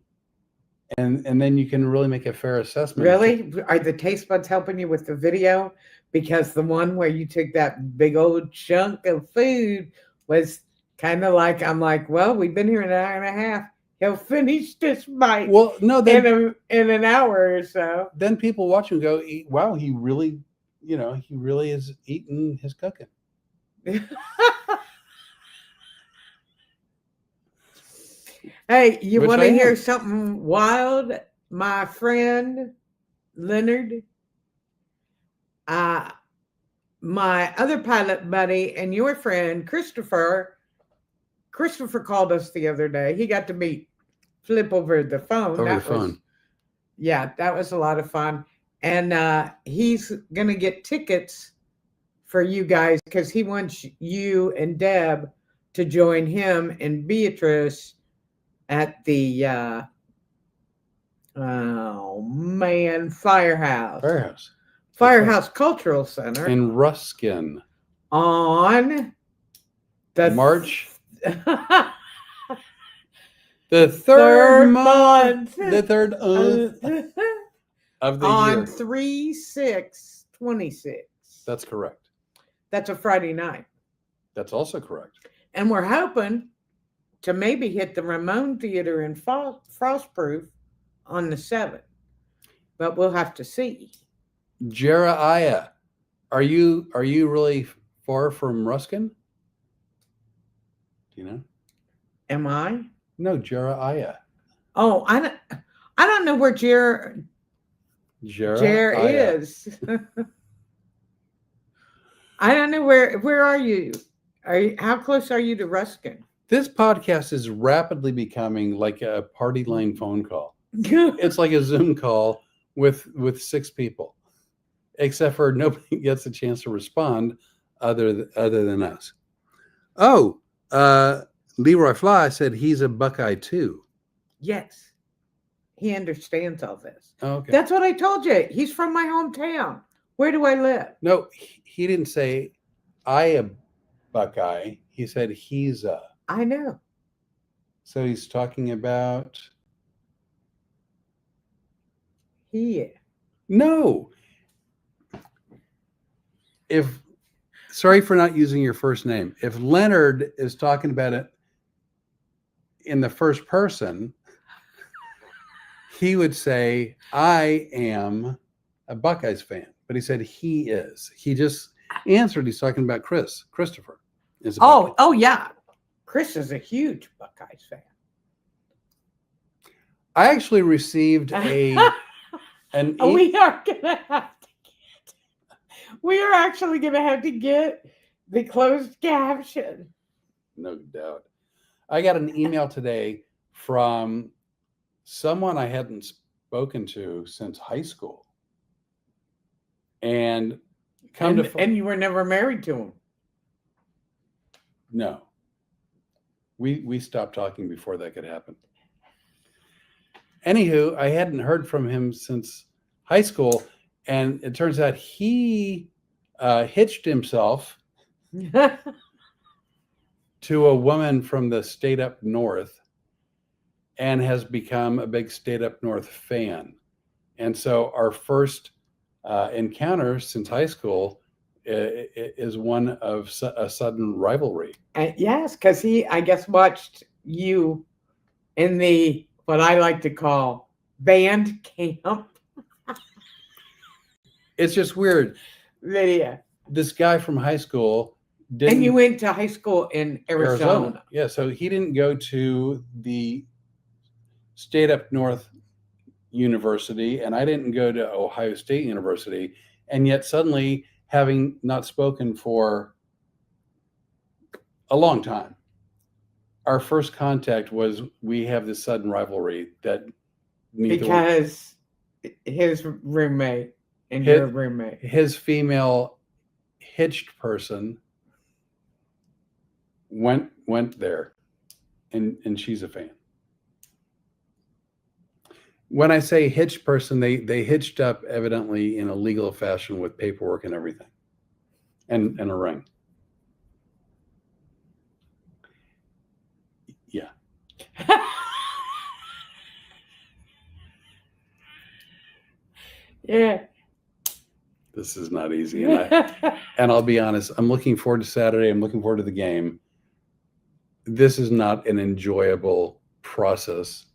A: and then you can really make a fair assessment.
B: Really? Are the taste buds helping you with the video? Because the one where you took that big old chunk of food was kind of like, I'm like, well, we've been here an hour and a half. He'll finish this bite.
A: Well, no, then
B: in an hour or so.
A: Then people watch him go, wow, he really is eating his cooking.
B: Hey, you want to hear something wild? My friend Leonard, my other pilot buddy, and your friend Christopher called us the other day. He got to meet Flip over the phone.
A: Over the phone.
B: Yeah, that was a lot of fun. And he's going to get tickets for you guys because he wants you and Deb to join him and Beatrice at the Firehouse Cultural Center
A: in Ruskin
B: on the
A: March the third month of the
B: on
A: year
B: 3/6/26.
A: That's correct.
B: That's a Friday night.
A: That's also correct.
B: And we're hoping to maybe hit the Ramon Theater in Frostproof on the 7th. But we'll have to see.
A: Jeremiah, are you really far from Ruskin? Do you know?
B: Am I?
A: No, Jeremiah.
B: Oh, I don't know where Jer is. I don't know where are you? How close are you to Ruskin?
A: This podcast is rapidly becoming like a party line phone call. It's like a Zoom call with 6 people, except for nobody gets a chance to respond other than us. Oh, Leroy Fly said he's a Buckeye too.
B: Yes, he understands all this.
A: Oh, okay.
B: That's what I told you. He's from my hometown. Where do I live?
A: No, he didn't say I a Buckeye. He said he's a.
B: I know.
A: So he's talking about.
B: He.
A: No, sorry for not using your first name. If Leonard is talking about it in the first person, he would say, I am a Buckeyes fan. But he said he is. He just answered. He's talking about Christopher. Is a Buckeye.
B: Oh yeah. Chris is a huge Buckeyes fan.
A: I actually received an
B: We are gonna have to get. We are actually gonna have to get the closed caption.
A: No doubt. I got an email today from someone I hadn't spoken to since high school. And
B: and you were never married to him.
A: No. We stopped talking before that could happen. Anywho, I hadn't heard from him since high school, and it turns out he hitched himself to a woman from the state up north and has become a big state up north fan. And so our first encounter since high school is one of a sudden rivalry.
B: Yes, because he, I guess, watched you in the what I like to call band camp
A: It's just weird.
B: video.
A: This guy from high school
B: And you went to high school in Arizona.
A: Yeah, so he didn't go to the state up north university, and I didn't go to Ohio State University, and yet suddenly, having not spoken for a long time, our first contact was we have this sudden rivalry that
B: because his roommate and your roommate,
A: his female hitched person went there, and she's a fan. When I say hitched person, they hitched up evidently in a legal fashion with paperwork and everything, and a ring. Yeah.
B: Yeah.
A: This is not easy, and I'll be honest. I'm looking forward to Saturday. I'm looking forward to the game. This is not an enjoyable process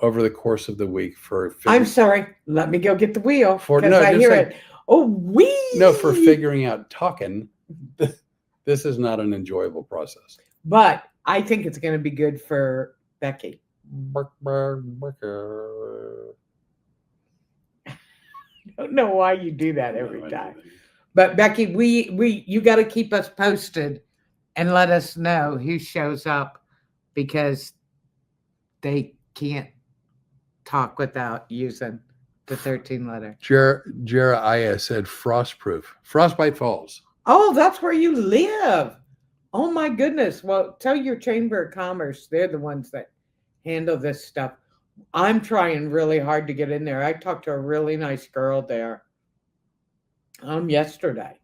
A: over the course of the week for.
B: I'm sorry. Let me go get the wheel
A: For
B: because I hear it. Oh,
A: No, for figuring out talking. This is not an enjoyable process.
B: But I think it's going to be good for Becky.
A: Bark, bark, bark.
B: I don't know why you do that every time. But Becky, you got to keep us posted and let us know who shows up because they can't talk without using the 13 letter.
A: Jeremiah said frostproof. Frostbite Falls.
B: Oh, that's where you live. Oh my goodness. Well, tell your Chamber of Commerce. They're the ones that handle this stuff. I'm trying really hard to get in there. I talked to a really nice girl there yesterday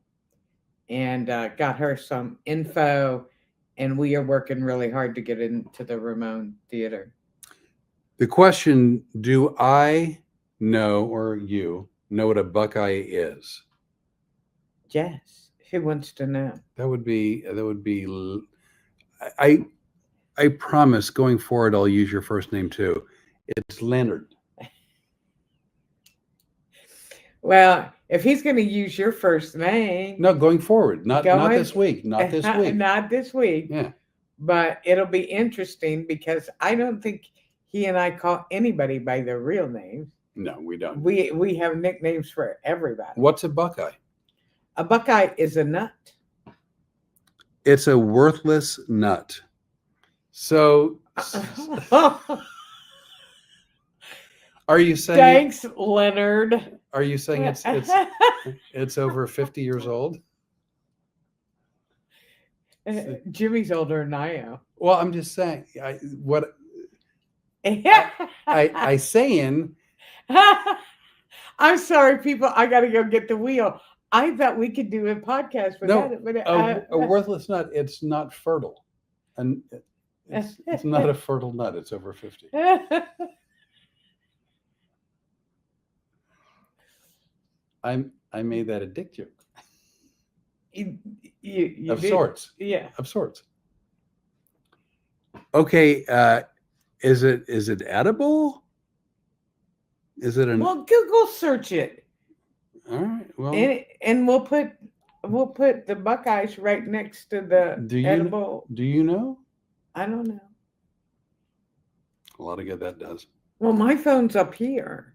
B: and got her some info, and we are working really hard to get into the Ramon Theater.
A: The question, do I know, or you know, what a Buckeye is?
B: Yes. Who wants to know?
A: That would be I promise going forward I'll use your first name too. It's Leonard.
B: Well, if he's going to use your first name.
A: No, going forward. Not this week. Not this week.
B: Not this week.
A: Yeah.
B: But it'll be interesting because I don't think he and I call anybody by their real names.
A: No, we don't.
B: We have nicknames for everybody.
A: What's a Buckeye?
B: A Buckeye is a nut.
A: It's a worthless nut. So are you saying?
B: Thanks, Leonard.
A: Are you saying it's over 50 years old?
B: Jimmy's older than I am.
A: Well, I'm just saying. I saying.
B: I'm sorry, people. I got to go get the wheel. I thought we could do a podcast without it, but
A: a worthless nut. It's not fertile, and it's not a fertile nut. It's over 50. I made that a dick joke
B: You
A: of
B: did.
A: sorts.
B: Yeah.
A: Of sorts. Okay, is it edible? Is it an
B: Well, Google search it,
A: all right? Well,
B: and we'll put the Buckeyes right next to the
A: do you
B: edible.
A: do you know?
B: I don't know.
A: A lot of good that does.
B: Well, my phone's up here.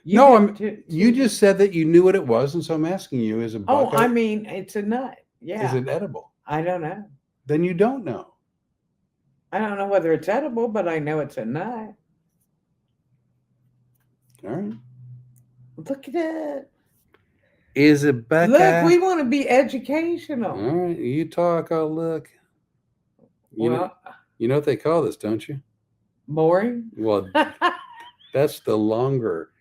A: No,
B: get to-
A: you
B: to-
A: just said that you knew what it was, and so I'm asking you: is a
B: Oh,
A: Buckeye?
B: I mean, it's a nut. Yeah.
A: Is it edible?
B: I don't know.
A: Then you don't know.
B: I don't know whether it's edible, but I know it's a nut.
A: All right.
B: Look at it.
A: Is it Buckeye?
B: Look, we want to be educational.
A: All right, you talk. I'll look. You know what they call this, don't you?
B: Boring.
A: Well, that's the longer.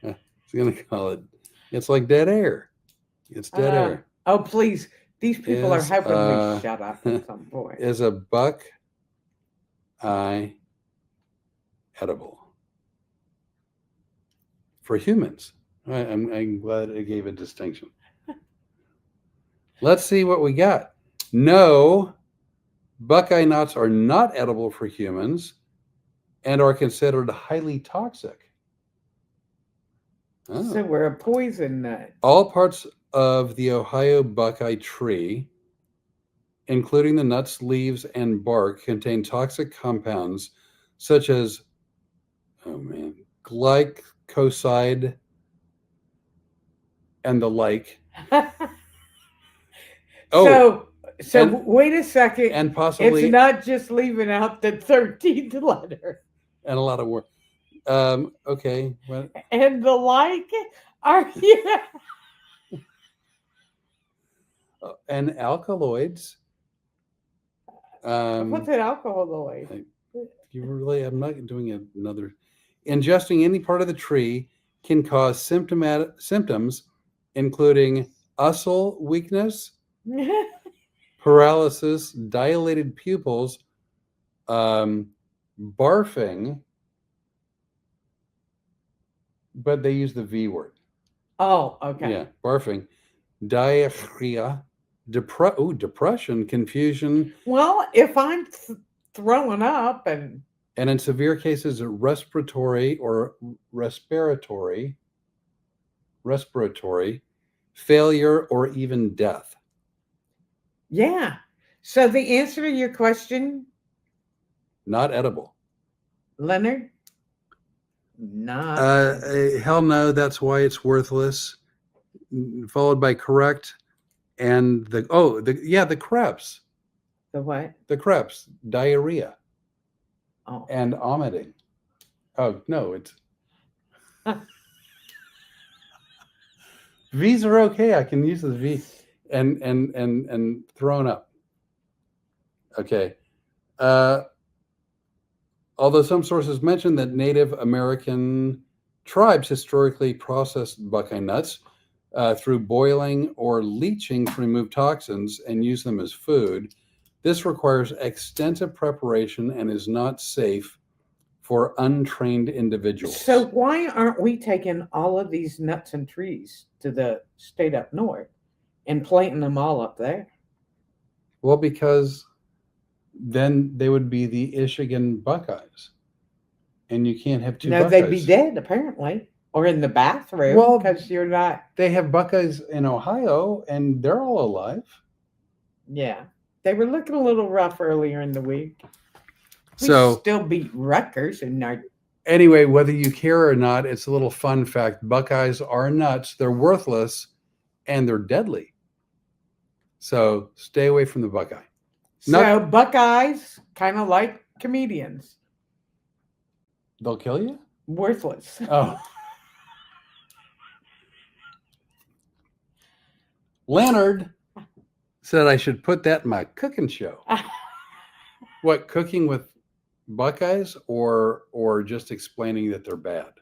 A: I was gonna call it. It's like dead air. It's dead air.
B: Oh, please. These people are
A: Is,
B: helping me shut up at some point.
A: Is a Buckeye edible for humans? I'm glad I gave a distinction. Let's see what we got. No, Buckeye nuts are not edible for humans and are considered highly toxic. Oh.
B: So we're a poison nut.
A: All parts of the Ohio Buckeye tree, including the nuts, leaves, and bark, contain toxic compounds such as, glycoside and the like.
B: So wait a second.
A: And possibly,
B: it's not just leaving out the 13th letter.
A: And a lot of work. Okay. Well,
B: and the like. Are you?
A: And alkaloids.
B: What's an alkaloid?
A: I'm not doing another. Ingesting any part of the tree can cause symptoms, including muscle weakness, paralysis, dilated pupils, barfing, but they use the V word.
B: Oh, okay.
A: Yeah, barfing, diarrhea, depression, confusion.
B: Well, if I'm throwing up and
A: in severe cases, respiratory failure, or even death.
B: Yeah. So the answer to your question?
A: Not edible.
B: Leonard? Not.
A: Hell no, that's why it's worthless. Followed by correct. And the creps.
B: The what?
A: The creps. Diarrhea.
B: Oh.
A: And vomiting. Oh, no, it's... V's are okay. I can use the V. And thrown up. Okay. Although some sources mention that Native American tribes historically processed Buckeye nuts through boiling or leaching to remove toxins and use them as food, this requires extensive preparation and is not safe for untrained individuals.
B: So why aren't we taking all of these nuts and trees to the state up north and planting them all up there?
A: Well, because then they would be the Michigan Buckeyes. And you can't have two Buckeyes.
B: No, they'd be dead, apparently. Or in the bathroom, because you're not...
A: They have Buckeyes in Ohio, and they're all alive.
B: Yeah. They were looking a little rough earlier in the week. We
A: So
B: still beat Rutgers in our...
A: Anyway, whether you care or not, it's a little fun fact. Buckeyes are nuts. They're worthless, and they're deadly. So stay away from the Buckeye.
B: So Buckeyes, kind of like comedians.
A: They'll kill you?
B: Worthless.
A: Oh. Leonard said I should put that in my cooking show. What, cooking with Buckeyes or just explaining that they're bad?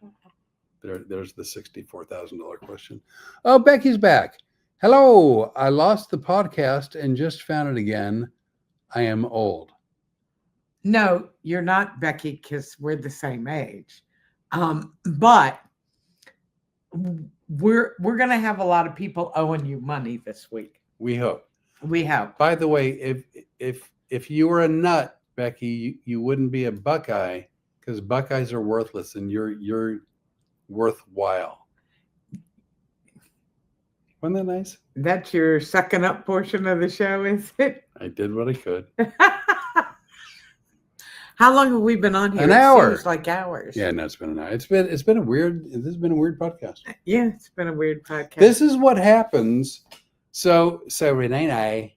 A: There's the $64,000 question. Oh, Becky's back. Hello. I lost the podcast and just found it again. I am old.
B: No, you're not, Becky, because we're the same age. But we're gonna have a lot of people owing you money this week.
A: We hope.
B: We have.
A: By the way, if you were a nut, Becky, you wouldn't be a Buckeye, because Buckeyes are worthless and you're worthwhile. Wasn't that nice?
B: That's your sucking up portion of the show, is it?
A: I did what I could.
B: How long have we been on here?
A: An hour.
B: It seems like hours.
A: Yeah, no, it's been an hour. This has been a weird podcast.
B: Yeah, it's been a weird podcast.
A: This is what happens. So Rene'nay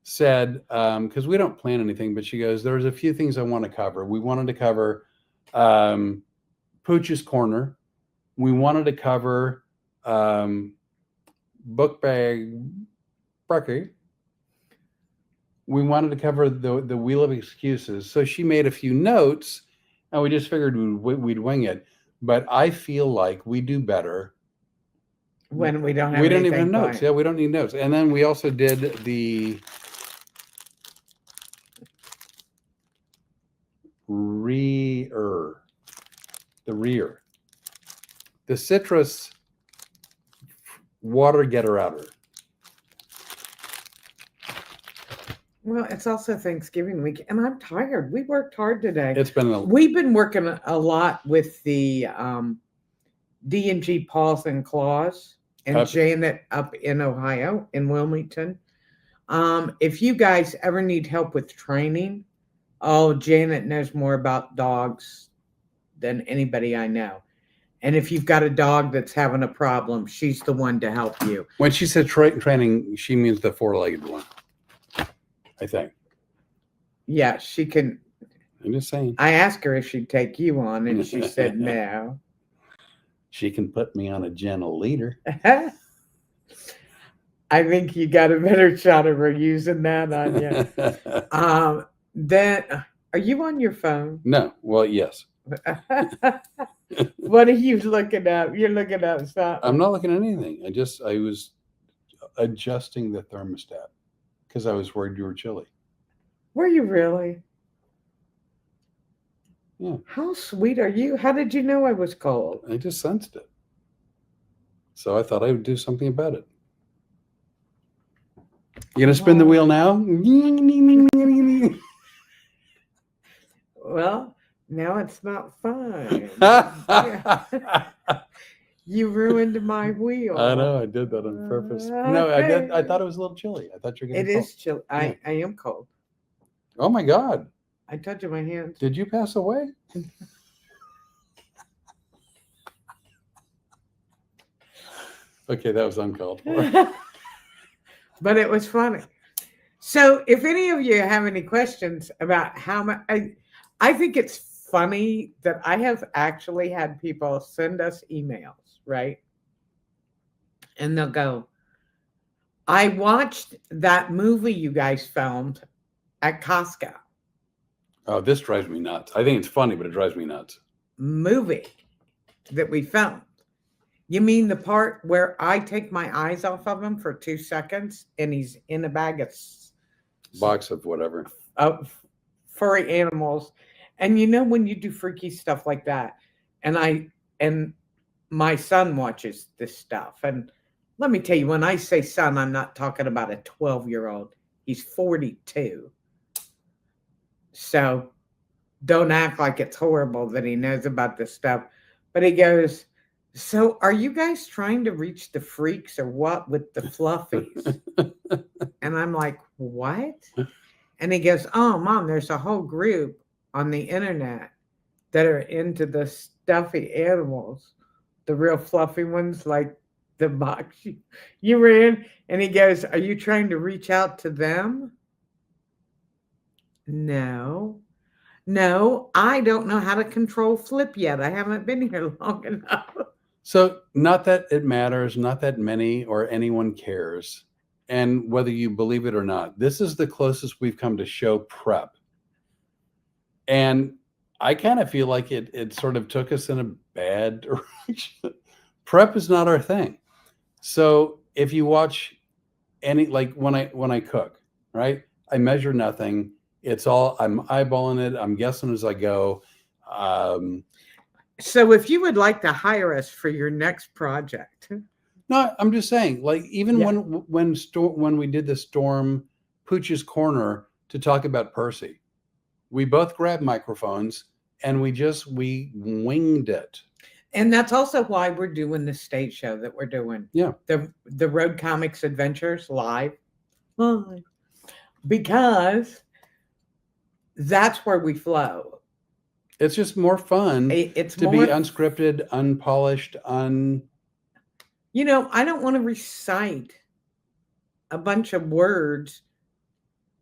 A: said, because we don't plan anything, but she goes, there's a few things I want to cover. We wanted to cover Pooch's Corner. We wanted to cover Book Bag Becky. We wanted to cover the Wheel of Excuses. So she made a few notes, and we just figured we'd wing it. But I feel like we do better
B: when we don't have
A: we don't even have
B: anything
A: notes. Yeah, we don't need notes. And then we also did the rear, the citrus water getter outer.
B: Well, it's also Thanksgiving week, and I'm tired. We worked hard today. We've been working a lot with the D&G Paws and Claws and Janet up in Ohio, in Wilmington. If you guys ever need help with training, Janet knows more about dogs than anybody I know. And if you've got a dog that's having a problem, she's the one to help you.
A: When she said training, she means the four-legged one, I think.
B: Yeah, she can.
A: I'm just saying.
B: I asked her if she'd take you on, and she said no.
A: She can put me on a gentle leader.
B: I think you got a better shot of her using that on you. Then, are you on your phone?
A: No. Well, yes.
B: What are you looking at? You're looking at something.
A: I'm not looking at anything. I was adjusting the thermostat because I was worried you were chilly.
B: Were you really?
A: Yeah.
B: How sweet are you? How did you know I was cold?
A: I just sensed it. So I thought I would do something about it. You gonna spin the wheel now?
B: Well, now it's not fun. You ruined my wheel.
A: I know, I did that on purpose. No, I did. I thought it was a little chilly. I thought you were getting cold.
B: It is chilly. I am cold.
A: Oh my God.
B: I touched my hands.
A: Did you pass away? Okay, that was uncalled for.
B: But it was funny. So if any of you have any questions about how much, I think it's funny that I have actually had people send us emails, right? And they'll go, I watched that movie you guys filmed at Costco.
A: Oh, this drives me nuts. I think it's funny, but it drives me nuts.
B: Movie that we filmed. You mean the part where I take my eyes off of him for 2 seconds and he's in a bag of
A: box of whatever
B: furry animals? And you know, when you do freaky stuff like that, and my son watches this stuff, and let me tell you, when I say son, I'm not talking about a 12-year-old. He's 42. So don't act like it's horrible that he knows about this stuff. But he goes, so are you guys trying to reach the freaks or what with the fluffies? And I'm like, what? And he goes, oh, Mom, there's a whole group on the internet that are into the stuffy animals, the real fluffy ones, like the box you were in. And he goes, are you trying to reach out to them? No, I don't know how to control Flip yet. I haven't been here long enough.
A: So not that it matters, not that many or anyone cares. And whether you believe it or not, this is the closest we've come to show prep. And I kind of feel like it sort of took us in a bad direction. Prep is not our thing. So if you watch any, like when I cook, right? I measure nothing. It's all, I'm eyeballing it. I'm guessing as I go.
B: So if you would like to hire us for your next project,
A: No, I'm just saying, like even
B: Yeah.
A: when we did the Storm Pooch's Corner to talk about Percy, we both grabbed microphones and we winged it.
B: and that's also why we're doing the stage show that we're doing.
A: Yeah.
B: The Road Comics Adventures live. Because that's where we flow.
A: It's just more fun
B: It's
A: to
B: more
A: be unscripted, unpolished,
B: You know, I don't want to recite a bunch of words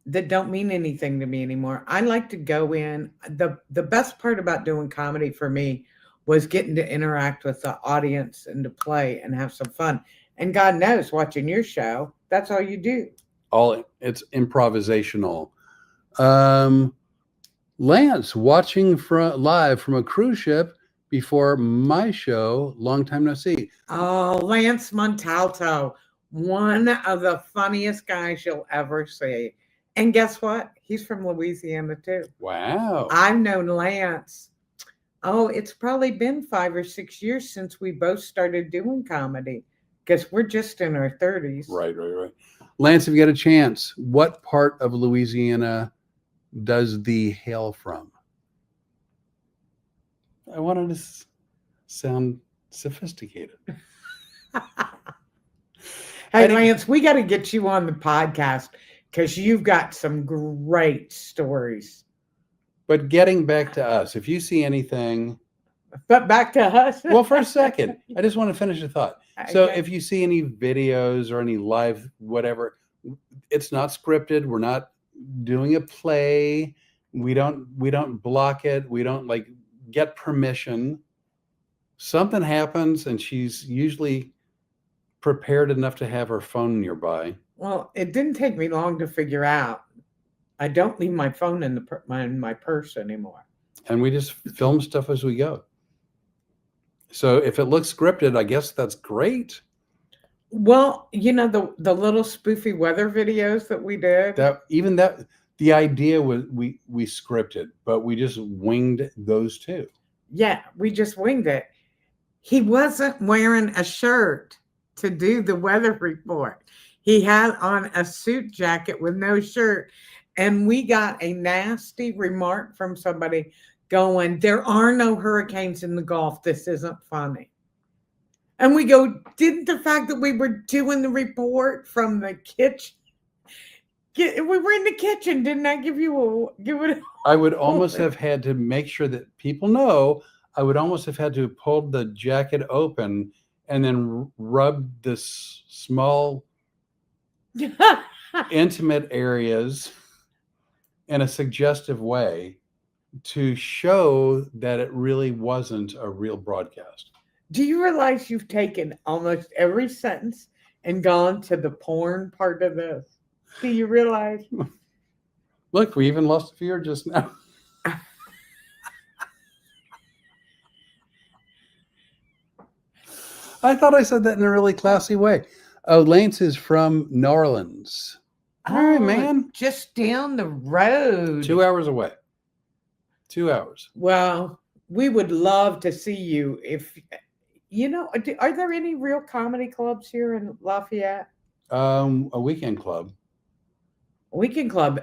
B: that don't mean anything to me anymore. I like to go in. The best part about doing comedy for me was getting to interact with the audience and to play and have some fun. And God knows, watching your show, that's all you do.
A: it's improvisational. Lance watching live from a cruise ship before my show. Long time no see.
B: Oh, Lance Montalto, one of the funniest guys you'll ever see. And guess what? He's from Louisiana too.
A: Wow.
B: I've known Lance. Oh, it's probably been 5 or 6 years since we both started doing comedy because we're just in our 30s.
A: Right. Lance, if you get a chance, what part of Louisiana does the hail from? I wanted to sound sophisticated.
B: Hey, Lance, we got to get you on the podcast because you've got some great stories.
A: But getting back to us, if you see anything.
B: But back to us.
A: Well, for a second, I just want to finish the thought. So
B: Okay.
A: if you see any videos or any live whatever, it's not scripted. We're not doing a play. We don't block it. We don't like get permission. Something happens and she's usually prepared enough to have her phone nearby.
B: Well, it didn't take me long to figure out. I don't leave my phone in my purse anymore.
A: And we just film stuff as we go. So if it looks scripted, I guess that's great.
B: Well, you know, the little spoofy weather videos that we did.
A: The idea was we scripted, but we just winged those too.
B: Yeah, we just winged it. He wasn't wearing a shirt to do the weather report. He had on a suit jacket with no shirt. And we got a nasty remark from somebody going, "There are no hurricanes in the Gulf. This isn't funny." And we go, didn't the fact that we were doing the report from the kitchen, we were in the kitchen, didn't I give it?
A: I would almost have had to make sure that people know. I would almost have had to pull the jacket open and then rub this small, intimate areas in a suggestive way to show that it really wasn't a real broadcast.
B: Do you realize you've taken almost every sentence and gone to the porn part of this? Do you realize?
A: Look, we even lost a viewer just now. I thought I said that in a really classy way. Oh, Lance is from New Orleans. All right, man.
B: Just down the road.
A: 2 hours away. 2 hours.
B: Well, we would love to see you. If you know, are there any real comedy clubs here in Lafayette?
A: A weekend club.
B: Weekend club.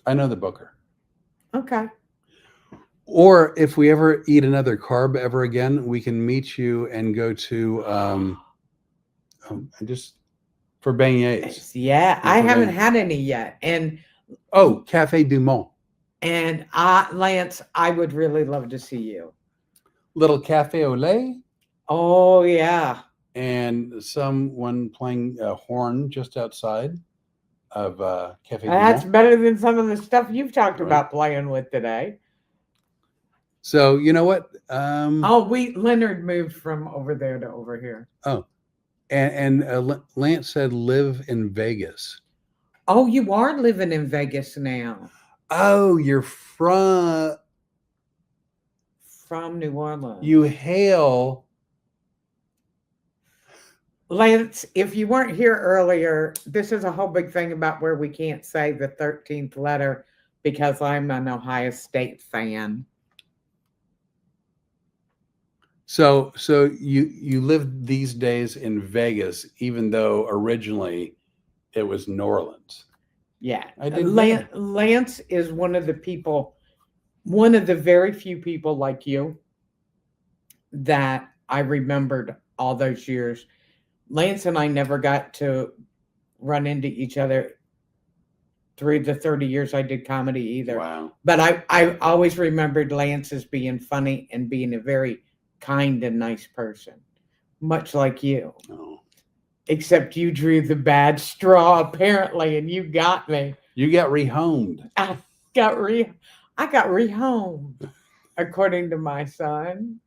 A: I know the booker.
B: Okay.
A: Or if we ever eat another carb ever again, we can meet you and go to just for beignets.
B: Yeah, I haven't had any yet. And
A: Cafe Du Monde.
B: And Lance, I would really love to see you.
A: Little cafe au lait.
B: Oh yeah.
A: And someone playing a horn just outside of Cafe Du
B: That's
A: Monde.
B: better than some of the stuff you've talked about playing with today.
A: So you know what?
B: Leonard moved from over there to over here.
A: Oh, and Lance said live in Vegas.
B: Oh, you are living in Vegas now.
A: Oh, you're from
B: New Orleans.
A: You hail.
B: Lance, if you weren't here earlier, this is a whole big thing about where we can't say the 13th letter because I'm an Ohio State fan.
A: So you live these days in Vegas, even though originally it was New Orleans.
B: Yeah.
A: I didn't know.
B: Lance is one of the people, one of the very few people like you that I remembered all those years. Lance and I never got to run into each other through the 30 years I did comedy either.
A: Wow.
B: But I always remembered Lance as being funny and being a very kind and nice person, much like you.
A: Oh.
B: Except you drew the bad straw apparently, and you got me.
A: You got rehomed.
B: I got rehomed, according to my son.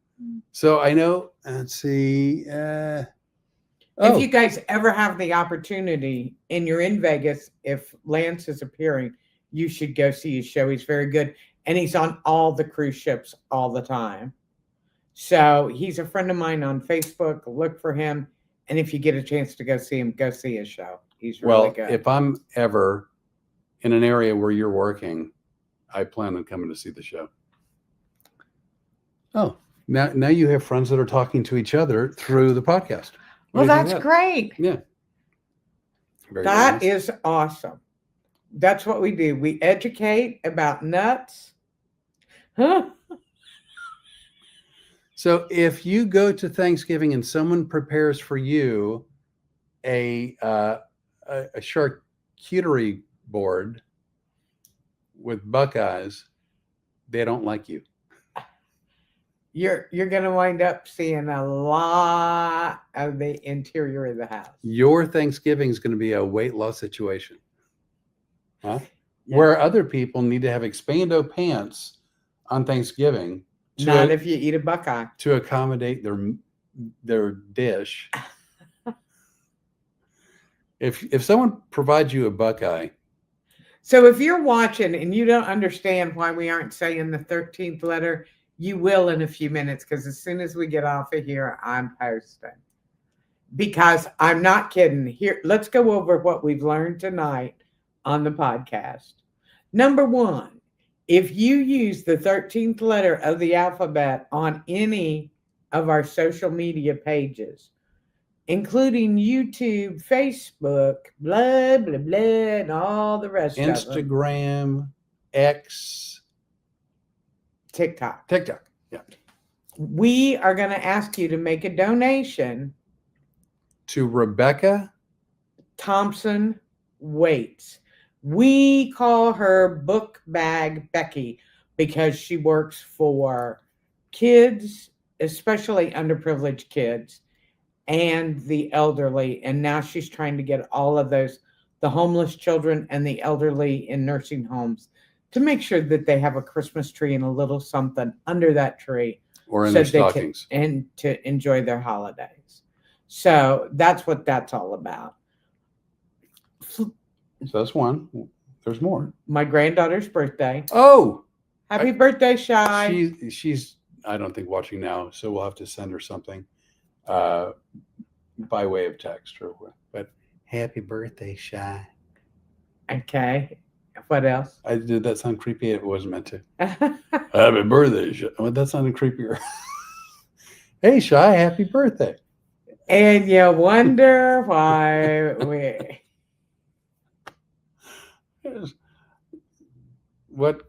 A: So I know. Let's see.
B: If you guys ever have the opportunity and you're in Vegas, if Lance is appearing, you should go see his show. He's very good. And he's on all the cruise ships all the time. So he's a friend of mine on Facebook. Look for him. And if you get a chance to go see him, go see his show. He's really good.
A: If I'm ever in an area where you're working, I plan on coming to see the show. Oh, now you have friends that are talking to each other through the podcast.
B: Well, that's great.
A: Yeah. Very
B: That
A: nice.
B: is awesome. That's what we do. We educate about nuts. Huh?
A: So if you go to Thanksgiving and someone prepares for you a charcuterie board with Buckeyes, they don't like you.
B: You're going to wind up seeing a lot of the interior of the house.
A: Your Thanksgiving is going to be a weight loss situation. Huh?
B: Yeah.
A: Where other people need to have expando pants on Thanksgiving
B: Not if you eat a Buckeye.
A: to accommodate their dish. If someone provides you a Buckeye,
B: So if you're watching and you don't understand why we aren't saying the 13th letter, you will in a few minutes, because as soon as we get off of here, I'm posting. Because I'm not kidding. Here, let's go over what we've learned tonight on the podcast. Number one, if you use the 13th letter of the alphabet on any of our social media pages, including YouTube, Facebook, blah, blah, blah, and all the rest of them.
A: Instagram, X,
B: TikTok.
A: Yeah.
B: We are going to ask you to make a donation
A: To Rebecca
B: Thompson Waits. We call her Book Bag Becky because she works for kids, especially underprivileged kids, and the elderly. And now she's trying to get all of those, the homeless children and the elderly in nursing homes, to make sure that they have a Christmas tree and a little something under that tree.
A: or in their stockings.
B: And to enjoy their holidays. So that's what that's all about.
A: So that's one. There's more.
B: My granddaughter's birthday.
A: Oh,
B: Happy birthday, Shy.
A: she's I don't think watching now, so we'll have to send her something by way of text or what. But happy birthday, Shy.
B: Okay. What else?
A: Did that sound creepy? It wasn't meant to. Happy birthday, Shy. Well, that sounded creepier. Hey, Shy, happy birthday.
B: And you wonder why we.
A: What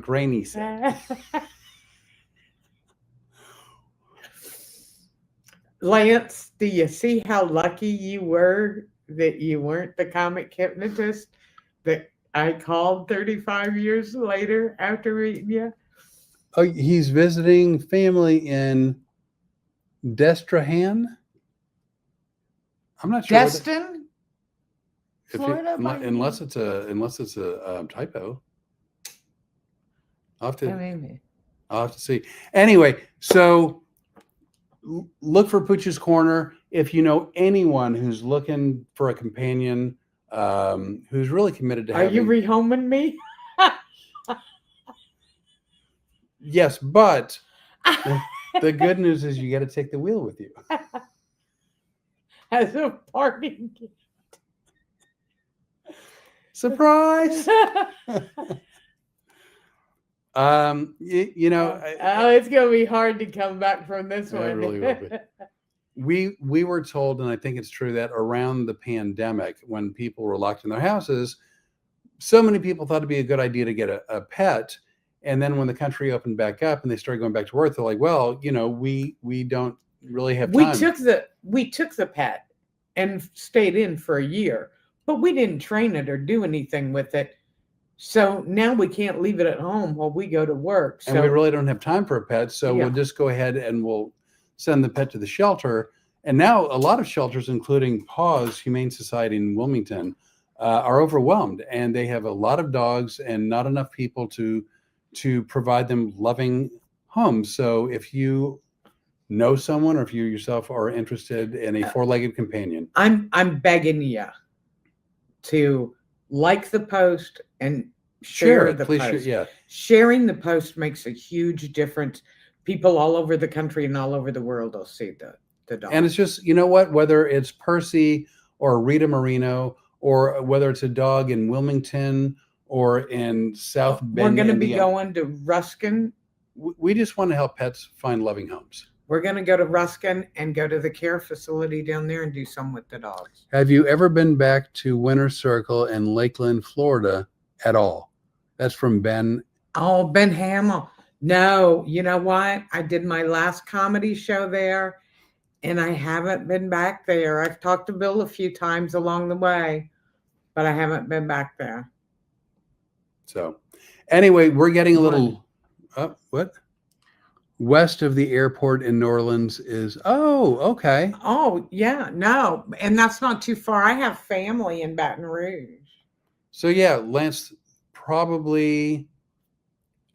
A: Granny said.
B: Lance, do you see how lucky you were that you weren't the comic hypnotist that I called 35 years later after meeting you?
A: Oh, he's visiting family in Destrehan. I'm not sure.
B: Destin, Florida,
A: Unless it's a typo. I'll have to see. Anyway, so look for Pooch's Corner. If you know anyone who's looking for a companion, who's really committed to
B: Are you rehoming me?
A: Yes, but the good news is you got to take the wheel with you.
B: As a parting gift.
A: Surprise! You know,
B: Oh, it's gonna be hard to come back from this
A: It
B: one.
A: really will be. We were told, and I think it's true, that around the pandemic, when people were locked in their houses, so many people thought it'd be a good idea to get a pet. And then when the country opened back up and they started going back to work, they're like, well, you know, we don't really have
B: we
A: time.
B: took the pet and stayed in for a year, but we didn't train it or do anything with it. So now we can't leave it at home while we go to work.
A: And we
B: So
A: really don't have time for a pet. So
B: Yeah.
A: we'll just go ahead and we'll send the pet to the shelter. And now a lot of shelters, including Paws Humane Society in Wilmington, are overwhelmed, and they have a lot of dogs and not enough people to provide them loving homes. So if you know someone, or if you yourself are interested in a four-legged companion,
B: I'm begging you to like the post and share the
A: please.
B: post.
A: Yeah,
B: Sharing the post makes a huge difference. People all over the country and all over the world will see the dog.
A: and it's just, you know what, whether it's Percy or Rita Marino, or whether it's a dog in Wilmington or in South Bend,
B: we're going to be
A: Indiana.
B: going to Ruskin.
A: We just want to help pets find loving homes.
B: We're going to go to Ruskin and go to the care facility down there and do some with the dogs.
A: Have you ever been back to Winter Circle in Lakeland, Florida at all? That's from Ben.
B: Oh, Ben Hamill. No, you know what? I did my last comedy show there, and I haven't been back there. I've talked to Bill a few times along the way, but I haven't been back there.
A: So anyway, we're getting a little what? West of the airport in New Orleans is, oh, okay.
B: Oh, yeah, no. And that's not too far. I have family in Baton Rouge.
A: So yeah, Lance, probably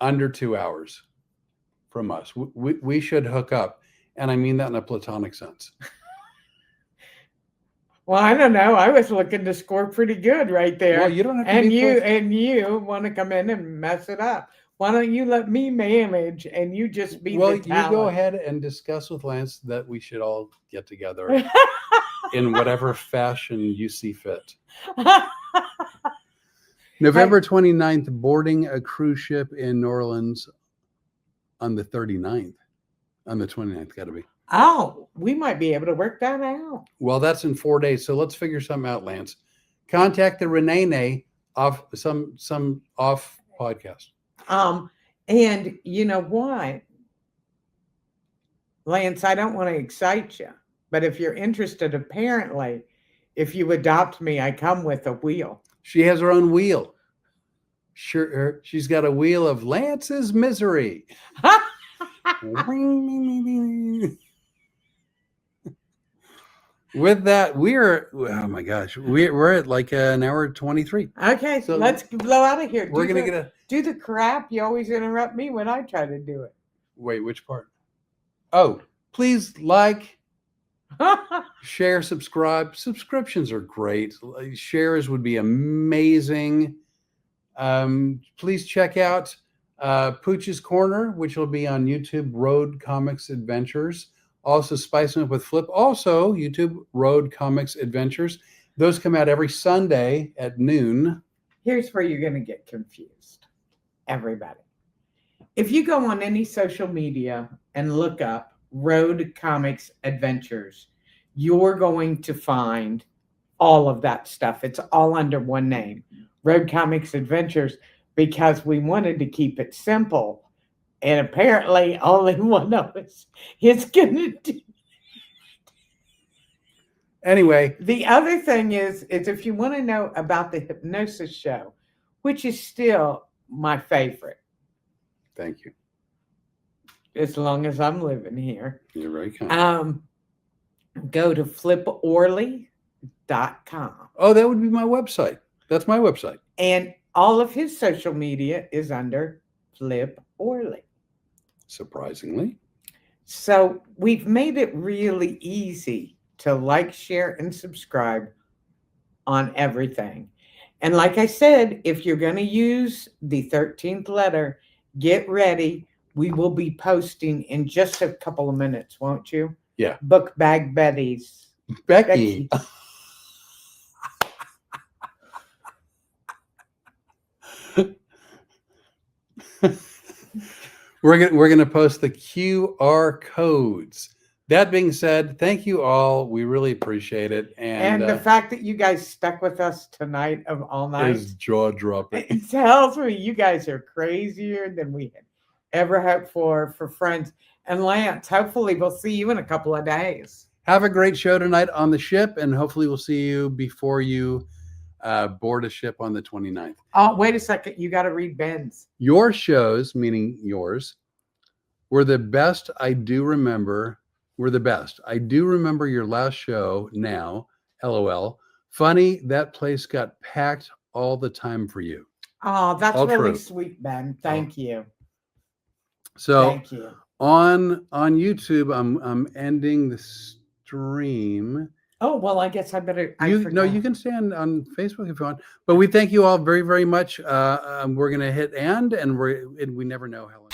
A: under 2 hours from us. We should hook up. And I mean that in a platonic sense.
B: Well, I don't know. I was looking to score pretty good right there.
A: Well, you don't have to
B: and
A: be
B: you want to come in and mess it up. Why don't you let me manage and you just be
A: well,
B: the
A: you
B: talent?
A: go ahead and discuss with Lance that we should all get together in whatever fashion you see fit. November 29th, boarding a cruise ship in New Orleans on the 39th. On the 29th, got to be.
B: Oh, we might be able to work that out.
A: Well, that's in 4 days, so let's figure something out, Lance. Contact the Rene'nay off some off podcast.
B: And you know what, Lance, I don't want to excite you, but if you're interested, apparently, if you adopt me, I come with a wheel.
A: She has her own wheel. Sure, she's got a wheel of Lance's misery. With that, oh my gosh, we're at like an hour 23.
B: Okay, so let's blow out of here.
A: We're gonna
B: do the crap. You always interrupt me when I try to do it.
A: Wait, which part? Oh, please like, share, subscribe. Subscriptions are great. Shares would be amazing. Please check out Pooch's Corner, which will be on YouTube, Road Comics Adventures. Also, Spicing Up with Flip, also YouTube, Road Comics Adventures. Those come out every Sunday at noon.
B: Here's where you're going to get confused, everybody. If you go on any social media and look up Road Comics Adventures, you're going to find all of that stuff. It's all under one name, Road Comics Adventures, because we wanted to keep it simple. And apparently only one of us is going to do.
A: Anyway.
B: The other thing is if you want to know about the hypnosis show, which is still my favorite.
A: Thank you.
B: As long as I'm living here.
A: You're very kind.
B: Go to fliporley.com.
A: Oh, that would be my website. That's my website.
B: And all of his social media is under Flip Orley.
A: Surprisingly.
B: So we've made it really easy to like, share, and subscribe on everything. And like I said, if you're going to use the 13th letter, get ready. We will be posting in just a couple of minutes, won't you?
A: Yeah.
B: Book Bag Betty's.
A: Becky. We're gonna post the QR codes. That being said, thank you all. We really appreciate it,
B: And the fact that you guys stuck with us tonight of all
A: is
B: night,
A: jaw dropping.
B: it tells me you guys are crazier than we had ever hoped for friends. And Lance, hopefully we'll see you in a couple of days.
A: Have a great show tonight on the ship, and hopefully we'll see you before you board a ship on the 29th.
B: Oh, wait a second. You got to read Ben's.
A: Your shows, meaning yours, were the best. I do remember. Were the best. I do remember your last show now. LOL. Funny, that place got packed all the time for you.
B: Oh, that's
A: All
B: really
A: true.
B: sweet, Ben. Thank you.
A: So
B: Thank you.
A: on YouTube, I'm ending the stream.
B: Oh, well, I guess I better.
A: You can stay on Facebook if you want. But we thank you all very, very much. We're gonna hit end, and we never know how long.